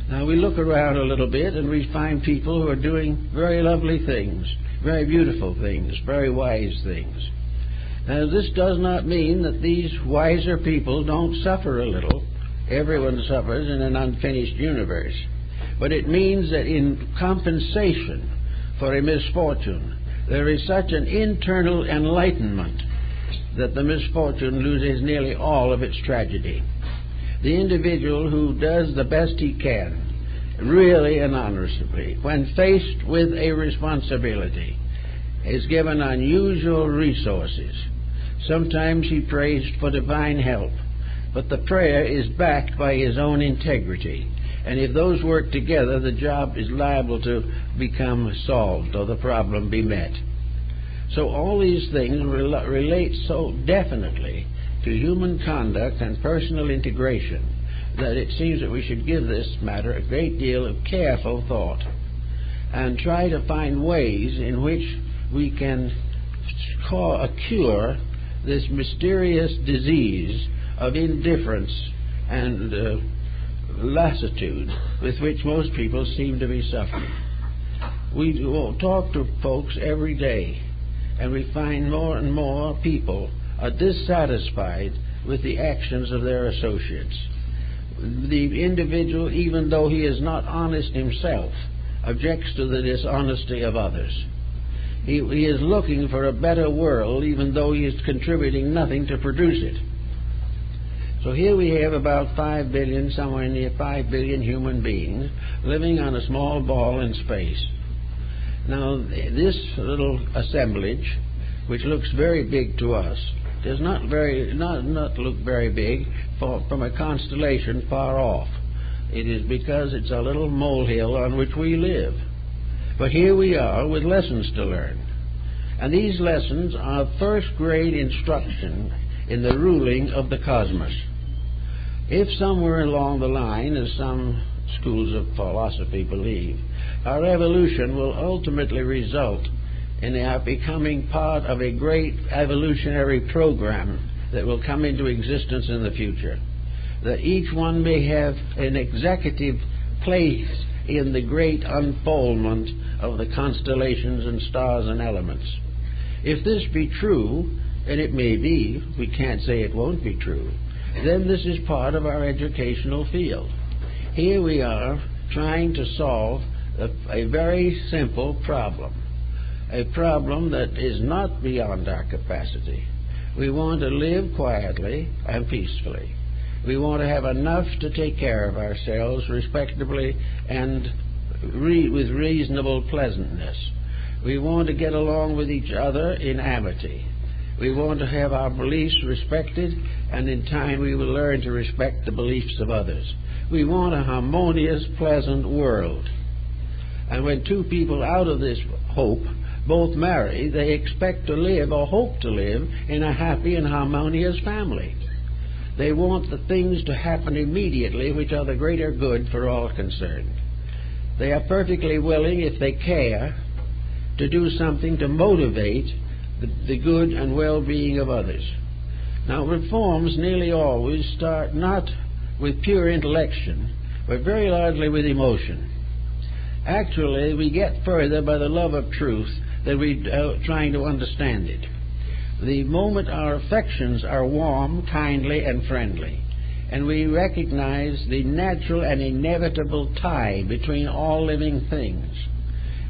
Now we look around a little bit and we find people who are doing very lovely things, very beautiful things, very wise things. Now this does not mean that these wiser people don't suffer a little. Everyone suffers in an unfinished universe. But it means that in compensation for a misfortune, there is such an internal enlightenment that the misfortune loses nearly all of its tragedy. The individual who does the best he can, really and honorably, when faced with a responsibility, is given unusual resources. Sometimes he prays for divine help, but the prayer is backed by his own integrity. And if those work together, the job is liable to become solved or the problem be met. So all these things relate so definitely to human conduct and personal integration that it seems that we should give this matter a great deal of careful thought and try to find ways in which we can cure this mysterious disease of indifference and lassitude with which most people seem to be suffering. We talk to folks every day, and we find more and more people are dissatisfied with the actions of their associates. The individual, even though he is not honest himself, objects to the dishonesty of others. He is looking for a better world, even though he is contributing nothing to produce it. So here we have about 5 billion, somewhere near 5 billion human beings living on a small ball in space. Now, this little assemblage, which looks very big to us, does not look very big from a constellation far off. It is because it's a little molehill on which we live. But here we are with lessons to learn. And these lessons are first-grade instruction in the ruling of the cosmos. If somewhere along the line, as some schools of philosophy believe, our evolution will ultimately result in our becoming part of a great evolutionary program that will come into existence in the future, that each one may have an executive place in the great unfoldment of the constellations and stars and elements. If this be true, and it may be, we can't say it won't be true, then this is part of our educational field. Here we are trying to solve a very simple problem, a problem that is not beyond our capacity. We want to live quietly and peacefully. We want to have enough to take care of ourselves respectably and with reasonable pleasantness. We want to get along with each other in amity. We want to have our beliefs respected, and in time we will learn to respect the beliefs of others. We want a harmonious, pleasant world. And when two people out of this hope both marry, they expect to live or hope to live in a happy and harmonious family. They want the things to happen immediately which are the greater good for all concerned. They are perfectly willing, if they care, to do something to motivate the good and well-being of others. Now, reforms nearly always start not with pure intellection, but very largely with emotion. Actually, we get further by the love of truth than we trying to understand it. The moment our affections are warm, kindly, and friendly, and we recognize the natural and inevitable tie between all living things,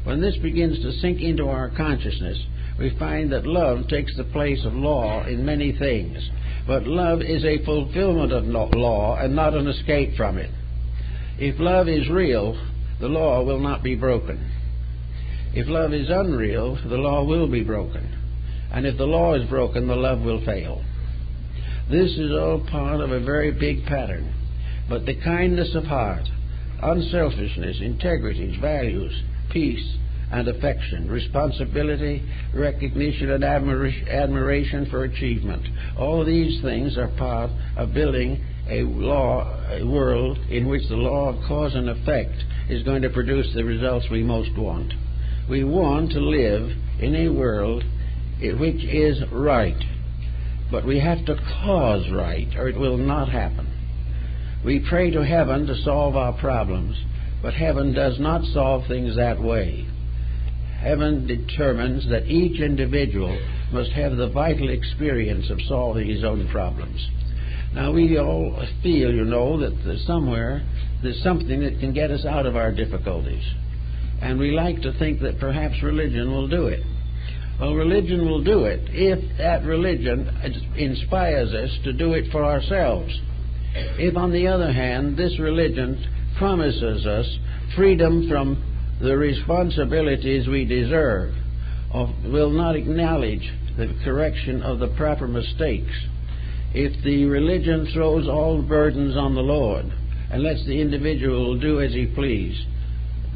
when this begins to sink into our consciousness, we find that love takes the place of law in many things. But love is a fulfillment of law and not an escape from it. If love is real, the law will not be broken. If love is unreal, the law will be broken. And if the law is broken, the love will fail. This is all part of a very big pattern. But the kindness of heart, unselfishness, integrity, values, peace, and affection, responsibility, recognition, and admiration for achievement. All these things are part of building a world in which the law of cause and effect is going to produce the results we most want. We want to live in a world which is right, but we have to cause right, or it will not happen. We pray to heaven to solve our problems, but heaven does not solve things that way. Heaven determines that each individual must have the vital experience of solving his own problems. Now, we all feel, that there's something that can get us out of our difficulties. And we like to think that perhaps religion will do it. Well, religion will do it if that religion inspires us to do it for ourselves. If, on the other hand, this religion promises us freedom from the responsibilities we deserve, or will not acknowledge the correction of the proper mistakes, if the religion throws all burdens on the Lord and lets the individual do as he please,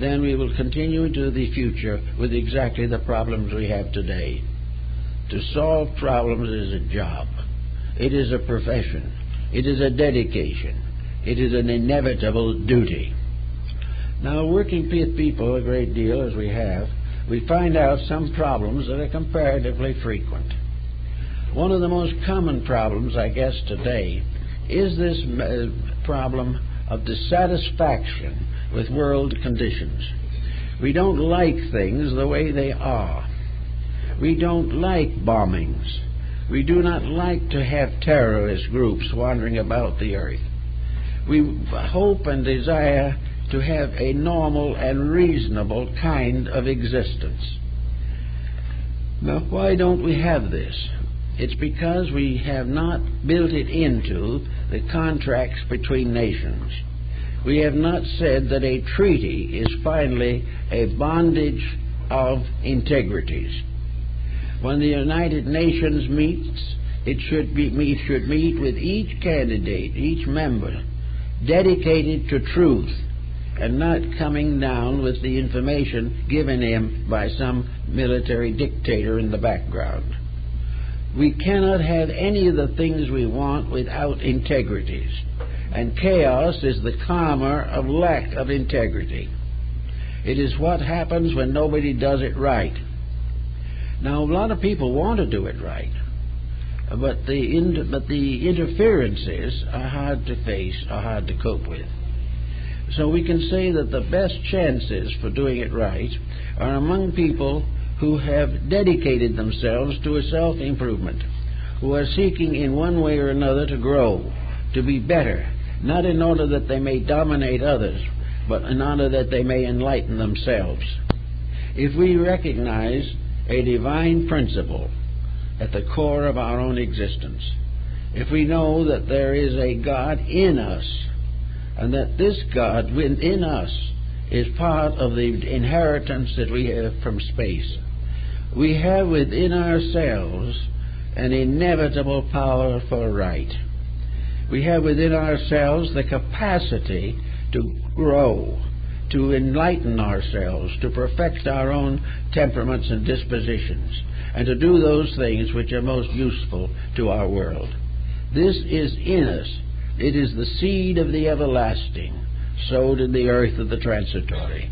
then we will continue into the future with exactly the problems we have today. To solve problems is a job. It is a profession. It is a dedication. It is an inevitable duty. Now, working with people a great deal as we have, we find out some problems that are comparatively frequent. One of the most common problems, I guess, today is this problem of dissatisfaction with world conditions. We don't like things the way they are. We don't like bombings. We do not like to have terrorist groups wandering about the earth. We hope and desire to have a normal and reasonable kind of existence. Now, why don't we have this? It's because we have not built it into the contracts between nations. We have not said that a treaty is finally a bondage of integrities. When the United Nations meets, it should meet with each candidate, each member, dedicated to truth, and not coming down with the information given him by some military dictator in the background. We cannot have any of the things we want without integrities, and chaos is the karma of lack of integrity. It is what happens when nobody does it right. Now, a lot of people want to do it right, but the interferences are hard to face, are hard to cope with. So we can say that the best chances for doing it right are among people who have dedicated themselves to a self-improvement, who are seeking in one way or another to grow, to be better, not in order that they may dominate others, but in order that they may enlighten themselves. If we recognize a divine principle at the core of our own existence, if we know that there is a God in us, and that this God within us is part of the inheritance that we have from space, we have within ourselves an inevitable power for right. We have within ourselves the capacity to grow, to enlighten ourselves, to perfect our own temperaments and dispositions, and to do those things which are most useful to our world. This is in us. It is the seed of the everlasting, sowed in the earth of the transitory.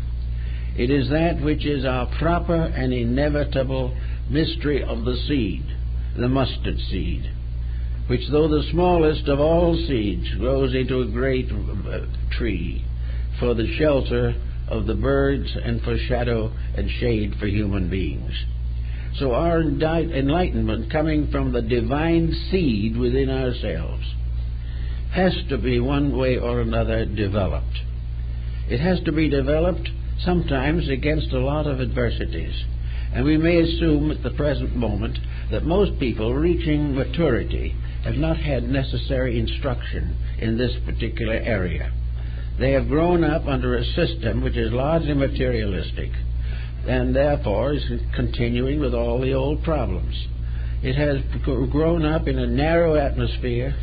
It is that which is our proper and inevitable mystery of the seed, the mustard seed, which, though the smallest of all seeds, grows into a great tree for the shelter of the birds and for shadow and shade for human beings. So our enlightenment, coming from the divine seed within ourselves, has to be one way or another developed. It has to be developed sometimes against a lot of adversities. And we may assume at the present moment that most people reaching maturity have not had necessary instruction in this particular area. They have grown up under a system which is largely materialistic, and therefore is continuing with all the old problems. It has grown up in a narrow atmosphere,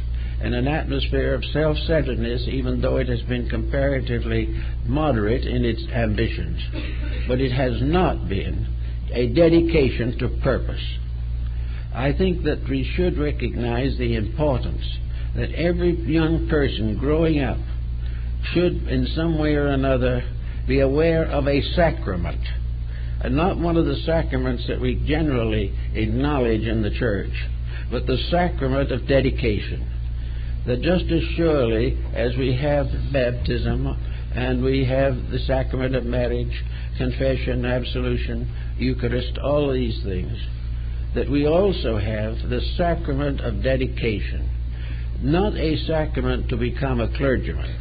and an atmosphere of self-centeredness, even though it has been comparatively moderate in its ambitions. But it has not been a dedication to purpose. I think that we should recognize the importance that every young person growing up should in some way or another be aware of a sacrament, and not one of the sacraments that we generally acknowledge in the church, but the sacrament of dedication. That just as surely as we have baptism and we have the sacrament of marriage, confession, absolution, Eucharist, all these things, that we also have the sacrament of dedication. Not a sacrament to become a clergyman,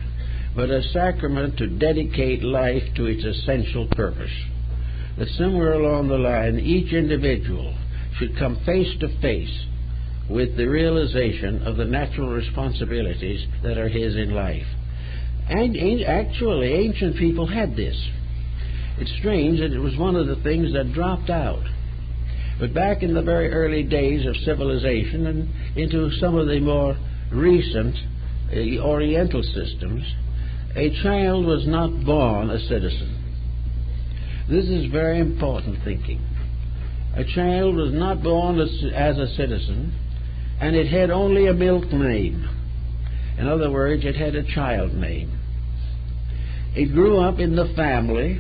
but a sacrament to dedicate life to its essential purpose. That somewhere along the line, each individual should come face to face with the realization of the natural responsibilities that are his in life. And actually, ancient people had this. It's strange that it was one of the things that dropped out. But back in the very early days of civilization and into some of the more recent Oriental systems, a child was not born a citizen. This is very important thinking. A child was not born as a citizen, and it had only a milk name. In other words, it had a child name. It grew up in the family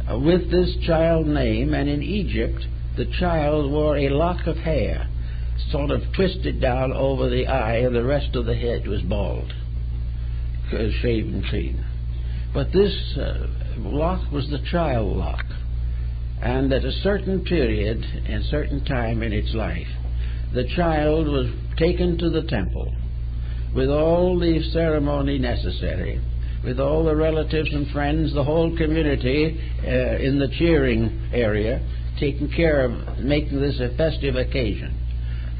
with this child name, and in Egypt, the child wore a lock of hair, sort of twisted down over the eye, and the rest of the head was bald, shaven clean. But this lock was the child lock, and at a certain period, and certain time in its life, the child was taken to the temple with all the ceremony necessary, with all the relatives and friends, the whole community in the cheering area, taking care of making this a festive occasion.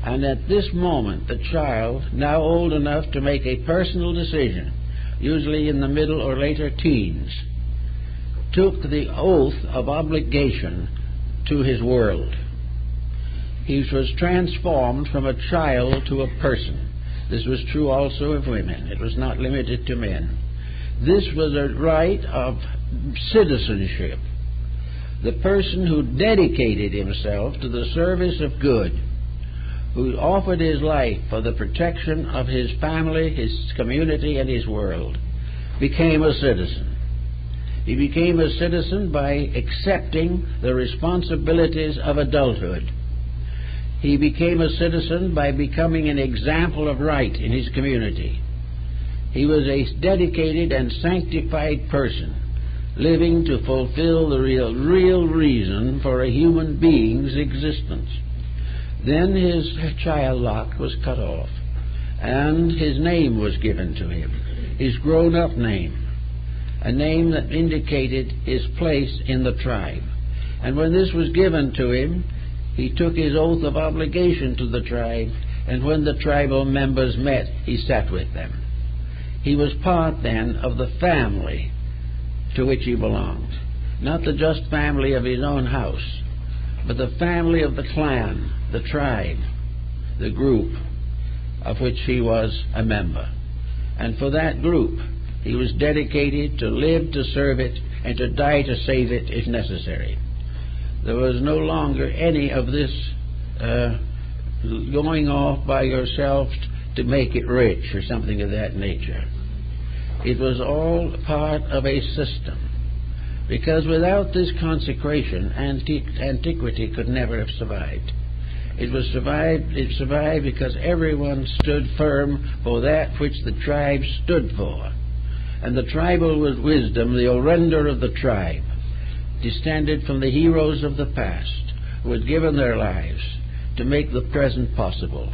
And at this moment, the child, now old enough to make a personal decision, usually in the middle or later teens, took the oath of obligation to his world. He was transformed from a child to a person. This was true also of women. It was not limited to men. This was a right of citizenship. The person who dedicated himself to the service of good, who offered his life for the protection of his family, his community, and his world, became a citizen. He became a citizen by accepting the responsibilities of adulthood. He became a citizen by becoming an example of right in his community. He was a dedicated and sanctified person, living to fulfill the real reason for a human being's existence. Then his child lot was cut off, and his name was given to him, his grown-up name, a name that indicated his place in the tribe. And when this was given to him, he took his oath of obligation to the tribe, and when the tribal members met, he sat with them. He was part, then, of the family to which he belonged. Not the just family of his own house, but the family of the clan, the tribe, the group of which he was a member. And for that group, he was dedicated to live to serve it and to die to save it if necessary. There was no longer any of this going off by yourself to make it rich or something of that nature. It was all part of a system, because without this consecration, antiquity could never have survived. It survived because everyone stood firm for that which the tribe stood for. And the tribal wisdom, the orender of the tribe, descended from the heroes of the past who had given their lives to make the present possible.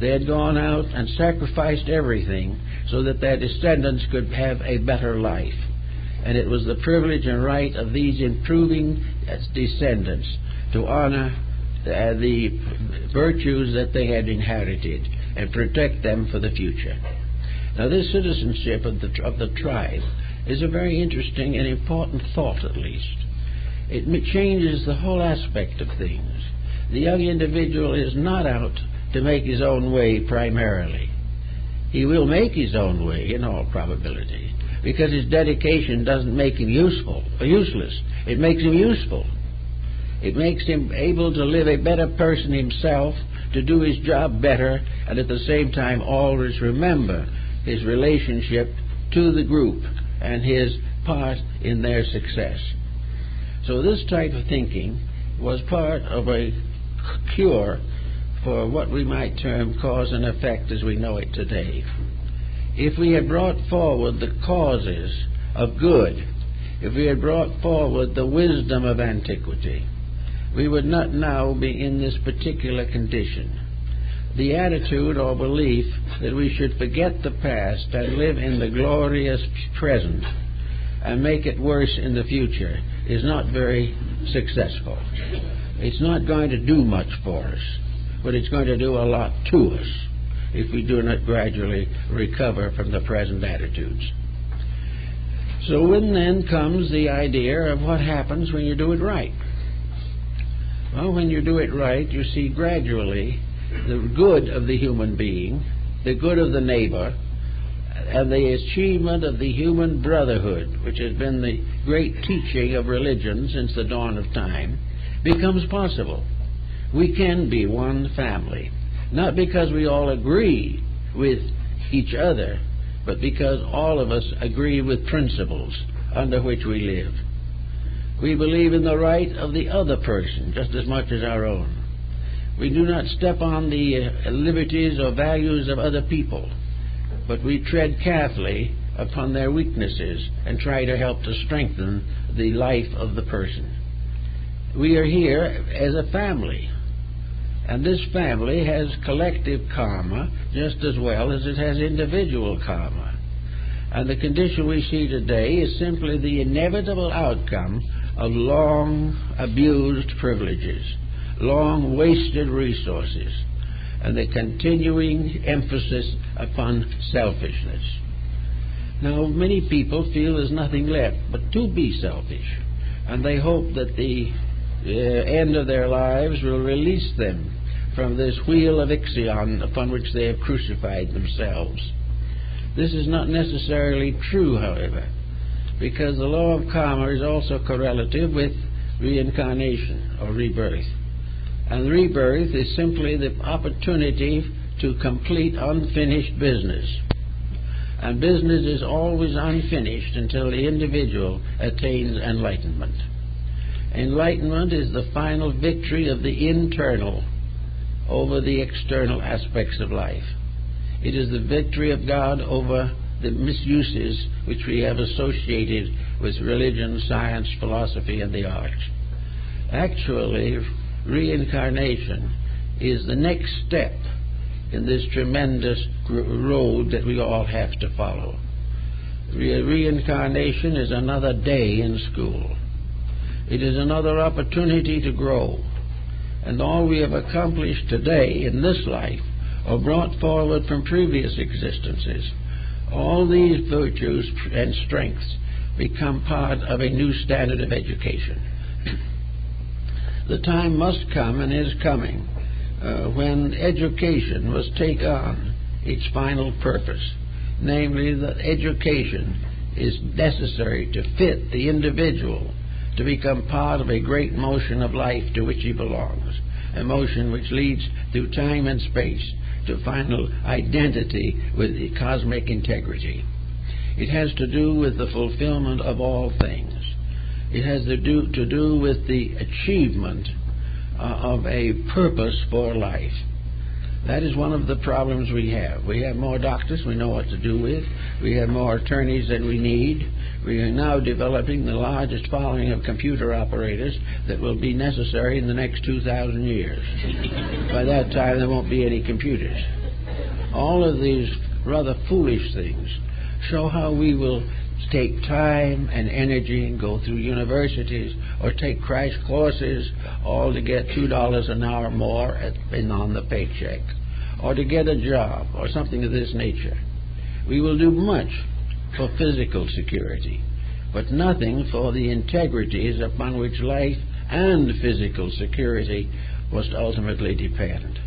They had gone out and sacrificed everything so that their descendants could have a better life. And it was the privilege and right of these improving descendants to honor the virtues that they had inherited and protect them for the future. Now, this citizenship of the tribe is a very interesting and important thought, at least. It changes the whole aspect of things. The young individual is not out to make his own way primarily. He will make his own way in all probability, because his dedication doesn't make him useful or useless. It makes him useful. It makes him able to live a better person himself, to do his job better, and at the same time always remember his relationship to the group and his part in their success. So this type of thinking was part of a cure for what we might term cause and effect as we know it today. If we had brought forward the causes of good, if we had brought forward the wisdom of antiquity, we would not now be in this particular condition. The attitude or belief that we should forget the past and live in the glorious present and make it worse in the future is not very successful. It's not going to do much for us, but it's going to do a lot to us if we do not gradually recover from the present attitudes. So then comes the idea of what happens when you do it right. Well, when you do it right, you see gradually the good of the human being, the good of the neighbor, and the achievement of the human brotherhood, which has been the great teaching of religion since the dawn of time, becomes possible. We can be one family, not because we all agree with each other, but because all of us agree with principles under which we live. We believe in the right of the other person just as much as our own. We do not step on the liberties or values of other people, but we tread carefully upon their weaknesses and try to help to strengthen the life of the person. We are here as a family, and this family has collective karma just as well as it has individual karma. And the condition we see today is simply the inevitable outcome of long abused privileges, long wasted resources, and the continuing emphasis upon selfishness. Now, many people feel there's nothing left but to be selfish, and they hope that the end of their lives will release them from this wheel of Ixion upon which they have crucified themselves. This is not necessarily true, however, because the law of karma is also correlative with reincarnation or rebirth. And rebirth is simply the opportunity to complete unfinished business. And business is always unfinished until the individual attains enlightenment. Enlightenment is the final victory of the internal over the external aspects of life. It is the victory of God over the misuses which we have associated with religion, science, philosophy, and the arts. Actually, reincarnation is the next step in this tremendous road that we all have to follow. Reincarnation is another day in school. It is another opportunity to grow. And all we have accomplished today in this life are brought forward from previous existences. All these virtues and strengths become part of a new standard of education. The time must come, and is coming, when education must take on its final purpose, namely that education is necessary to fit the individual to become part of a great motion of life to which he belongs, a motion which leads through time and space to final identity with the cosmic integrity. It has to do with the fulfillment of all things. It has to do with the achievement of a purpose for life. That is one of the problems we have. We have more doctors we know what to do with. We have more attorneys than we need. We are now developing the largest following of computer operators that will be necessary in the next 2,000 years. By that time, there won't be any computers. All of these rather foolish things show how we will take time and energy and go through universities or take crash courses, all to get $2 an hour more on the paycheck, or to get a job or something of this nature. We will do much for physical security, but nothing for the integrities upon which life and physical security must ultimately depend.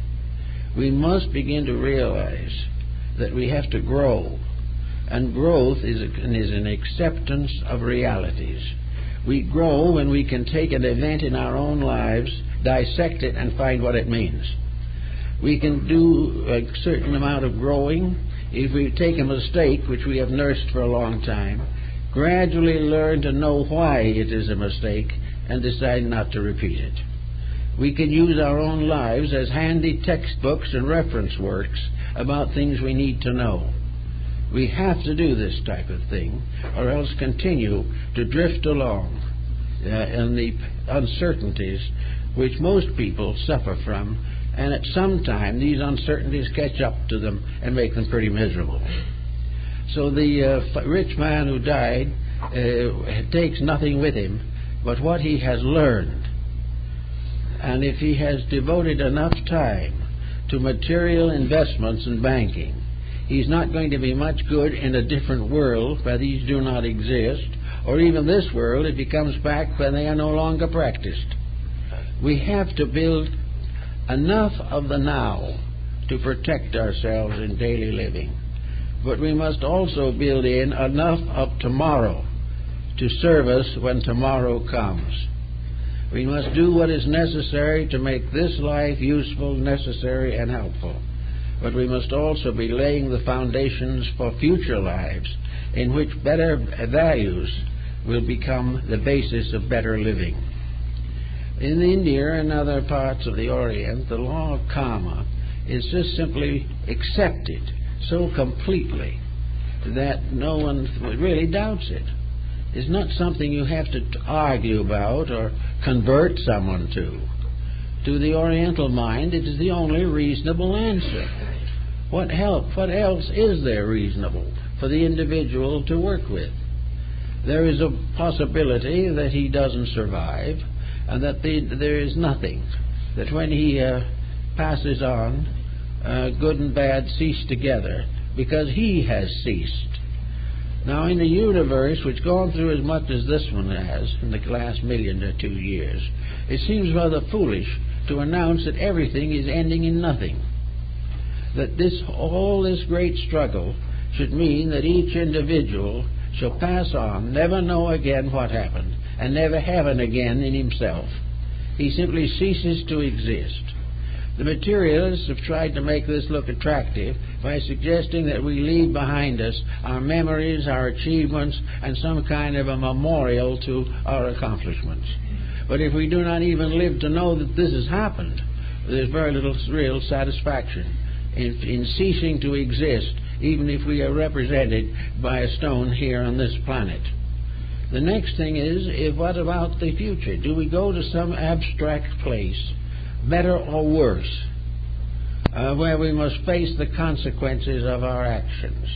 We must begin to realize that we have to grow. And growth is an acceptance of realities. We grow when we can take an event in our own lives, dissect it, and find what it means. We can do a certain amount of growing if we take a mistake, which we have nursed for a long time, gradually learn to know why it is a mistake, and decide not to repeat it. We can use our own lives as handy textbooks and reference works about things we need to know. We have to do this type of thing, or else continue to drift along in the uncertainties which most people suffer from, and at some time these uncertainties catch up to them and make them pretty miserable. So the rich man who died takes nothing with him but what he has learned. And if he has devoted enough time to material investments and banking, he's not going to be much good in a different world where these do not exist, or even this world if he comes back when they are no longer practiced. We have to build enough of the now to protect ourselves in daily living, but we must also build in enough of tomorrow to serve us when tomorrow comes. We must do what is necessary to make this life useful, necessary, and helpful. But we must also be laying the foundations for future lives in which better values will become the basis of better living. In India and other parts of the Orient, the law of karma is just simply accepted so completely that no one really doubts it. It's not something you have to argue about or convert someone to. To the Oriental mind, it is the only reasonable answer. What else is there reasonable for the individual to work with? There is a possibility that he doesn't survive, and that there is nothing, that when he passes on, good and bad cease together, because he has ceased. Now, in a universe which gone through as much as this one has in the last 1 or 2 years, it seems rather foolish to announce that everything is ending in nothing. That all this great struggle should mean that each individual shall pass on, never know again what happened, and never have it again in himself. He simply ceases to exist. The materialists have tried to make this look attractive by suggesting that we leave behind us our memories, our achievements, and some kind of a memorial to our accomplishments. But if we do not even live to know that this has happened, there's very little real satisfaction in ceasing to exist even if we are represented by a stone here on this planet. The next thing is what about the future? Do we go to some abstract place, better or worse, where we must face the consequences of our actions?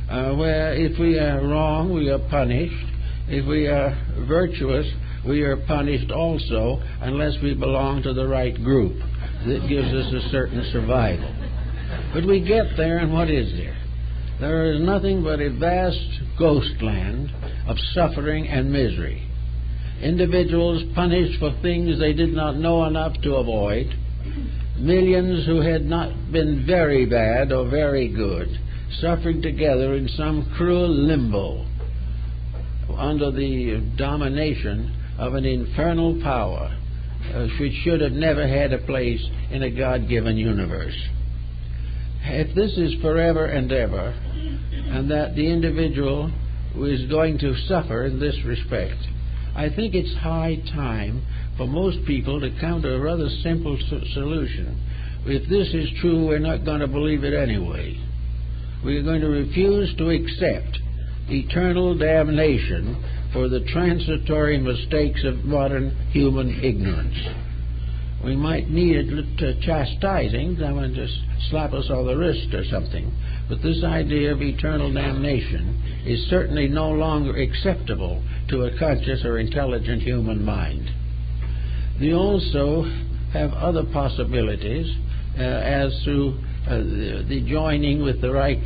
Where if we are wrong, we are punished. If we are virtuous, we are punished also, unless we belong to the right group that gives us a certain survival. But we get there, and what is there? There is nothing but a vast ghost land of suffering and misery. Individuals punished for things they did not know enough to avoid. Millions who had not been very bad or very good, suffering together in some cruel limbo under the domination of an infernal power which should have never had a place in a God-given universe. If this is forever and ever, and that the individual is going to suffer in this respect, I think it's high time for most people to come to a rather simple solution. If this is true, we're not going to believe it anyway. We're going to refuse to accept eternal damnation for the transitory mistakes of modern human ignorance. We might need a chastising, someone just slap us on the wrist or something, but this idea of eternal damnation is certainly no longer acceptable to a conscious or intelligent human mind. We also have other possibilities as to the joining with the right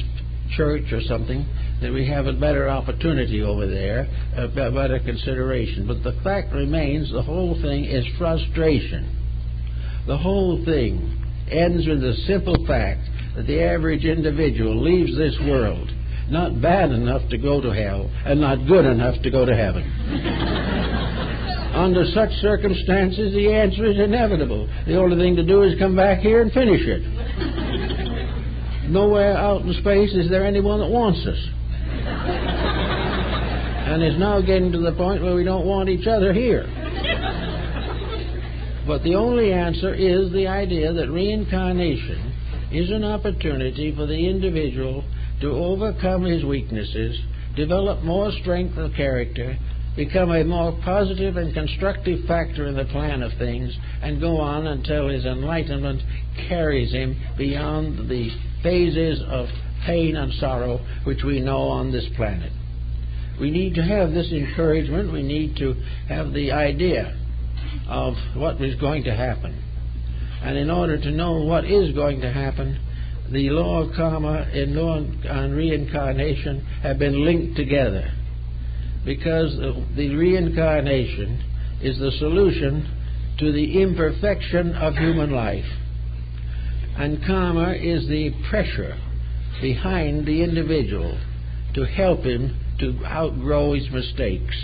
church or something, that we have a better opportunity over there, a better consideration. But the fact remains, the whole thing is frustration. The whole thing ends with the simple fact that the average individual leaves this world not bad enough to go to hell and not good enough to go to heaven. Under such circumstances, the answer is inevitable. The only thing to do is come back here and finish it. Nowhere out in space is there anyone that wants us. And it's now getting to the point where we don't want each other here. But the only answer is the idea that reincarnation is an opportunity for the individual to overcome his weaknesses, develop more strength of character, become a more positive and constructive factor in the plan of things, and go on until his enlightenment carries him beyond the phases of pain and sorrow which we know on this planet. We need to have this encouragement. We need to have the idea of what is going to happen. And in order to know what is going to happen, the law of karma and law and reincarnation have been linked together, because the reincarnation is the solution to the imperfection of human life, and karma is the pressure behind the individual to help him to outgrow his mistakes.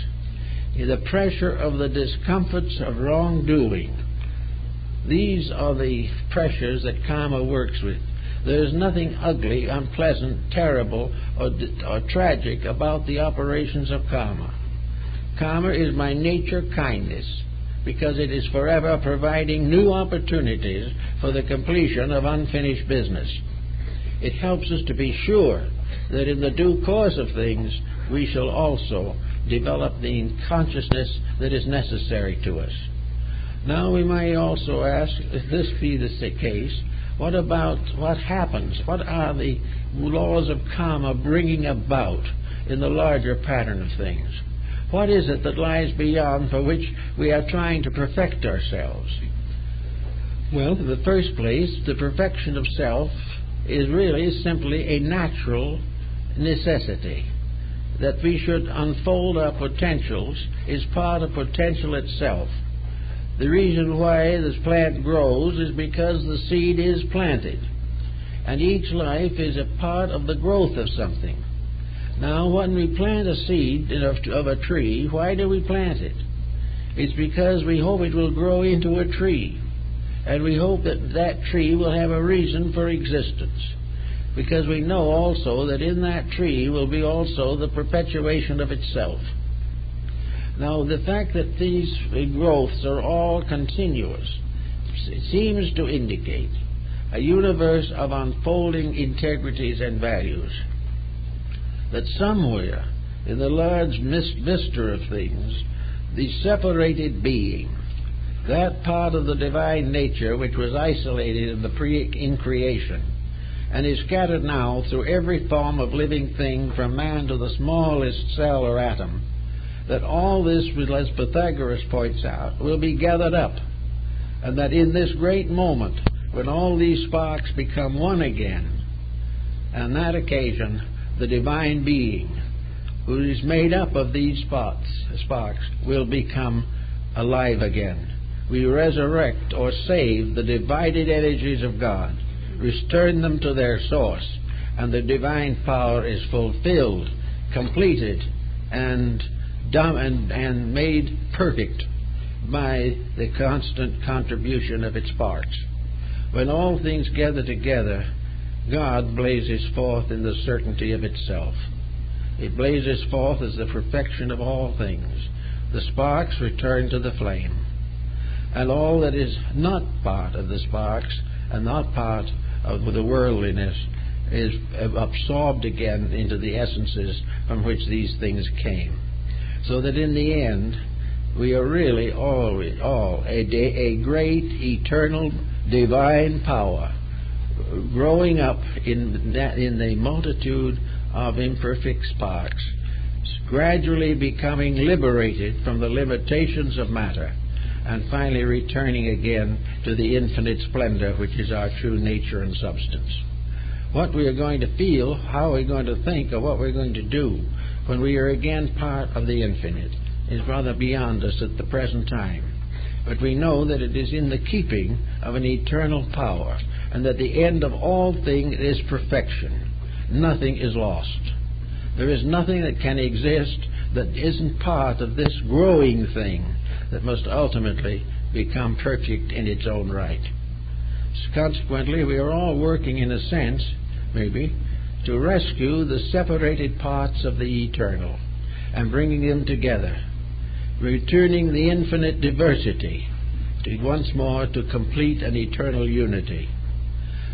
The pressure of the discomforts of wrongdoing. These are the pressures that karma works with. There is nothing ugly, unpleasant, terrible, or tragic about the operations of karma. Karma is by nature kindness, because it is forever providing new opportunities for the completion of unfinished business. It helps us to be sure that in the due course of things we shall also develop the consciousness that is necessary to us. Now we may also ask, if this be the case, what about what happens? What are the laws of karma bringing about in the larger pattern of things? What is it that lies beyond, for which we are trying to perfect ourselves? Well, in the first place, the perfection of self is really simply a natural necessity. That we should unfold our potentials is part of potential itself. The reason why this plant grows is because the seed is planted, and each life is a part of the growth of something. Now, when we plant a seed of a tree, why do we plant it? It's because we hope it will grow into a tree, and we hope that that tree will have a reason for existence, because we know also that in that tree will be also the perpetuation of itself. Now, the fact that these growths are all continuous seems to indicate a universe of unfolding integrities and values. That somewhere in the large vista of things, the separated being, that part of the divine nature which was isolated in creation, and is scattered now through every form of living thing from man to the smallest cell or atom, that all this, as Pythagoras points out, will be gathered up, and that in this great moment, when all these sparks become one again, on that occasion, the divine being, who is made up of these sparks, will become alive again. We resurrect or save the divided energies of God, return them to their source, and the divine power is fulfilled, completed, and made perfect by the constant contribution of its parts. When all things gather together, God blazes forth in the certainty of itself. It blazes forth as the perfection of all things. The sparks return to the flame, and all that is not part of the sparks and not part of the worldliness is absorbed again into the essences from which these things came. So that in the end, we are really all a great, eternal, divine power growing up in the multitude of imperfect sparks, gradually becoming liberated from the limitations of matter, and finally returning again to the infinite splendor which is our true nature and substance. What we are going to feel, how we're going to think, or what we're going to do when we are again part of the infinite is rather beyond us at the present time. But we know that it is in the keeping of an eternal power, and that the end of all things is perfection. Nothing is lost. There is nothing that can exist that isn't part of this growing thing that must ultimately become perfect in its own right. Consequently, we are all working, in a sense, maybe, to rescue the separated parts of the eternal and bringing them together, returning the infinite diversity to once more to complete an eternal unity.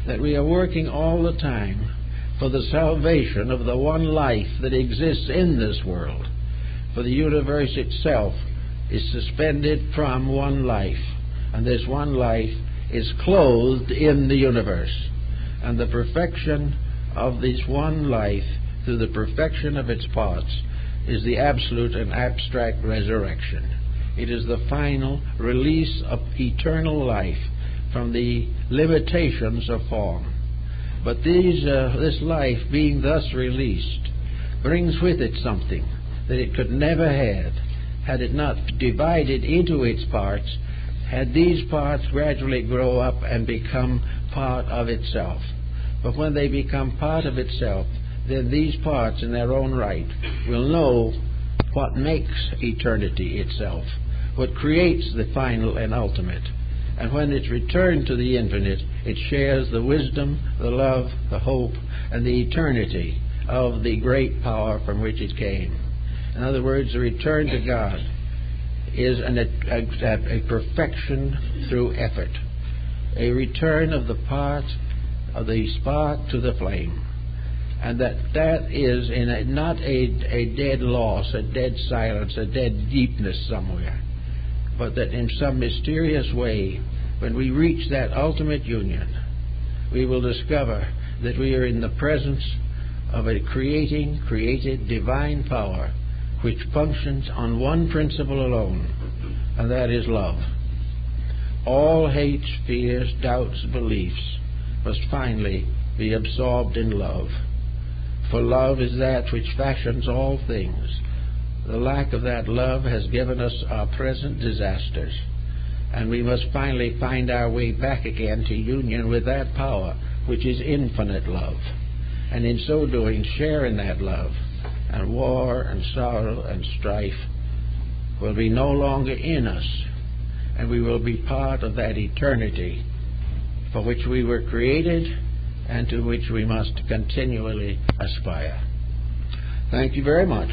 That we are working all the time for the salvation of the one life that exists in this world, for the universe itself is suspended from one life, and this one life is clothed in the universe, and the perfection of this one life through the perfection of its parts is the absolute and abstract resurrection. It is the final release of eternal life from the limitations of form. But this life, being thus released, brings with it something that it could never have had it not divided into its parts, had these parts gradually grow up and become part of itself. But when they become part of itself, then these parts in their own right will know what makes eternity itself, what creates the final and ultimate. And when it's returned to the infinite, it shares the wisdom, the love, the hope, and the eternity of the great power from which it came. In other words, the return to God is a perfection through effort, a return of the part of the spark to the flame, and that is in not a dead loss, a dead silence, a dead deepness somewhere, but that in some mysterious way, when we reach that ultimate union, we will discover that we are in the presence of a created divine power which functions on one principle alone, and that is love. All hates, fears, doubts, beliefs must finally be absorbed in love. For love is that which fashions all things. The lack of that love has given us our present disasters, and we must finally find our way back again to union with that power which is infinite love, and in so doing share in that love, and war and sorrow and strife will be no longer in us, and we will be part of that eternity for which we were created and to which we must continually aspire. Thank you very much.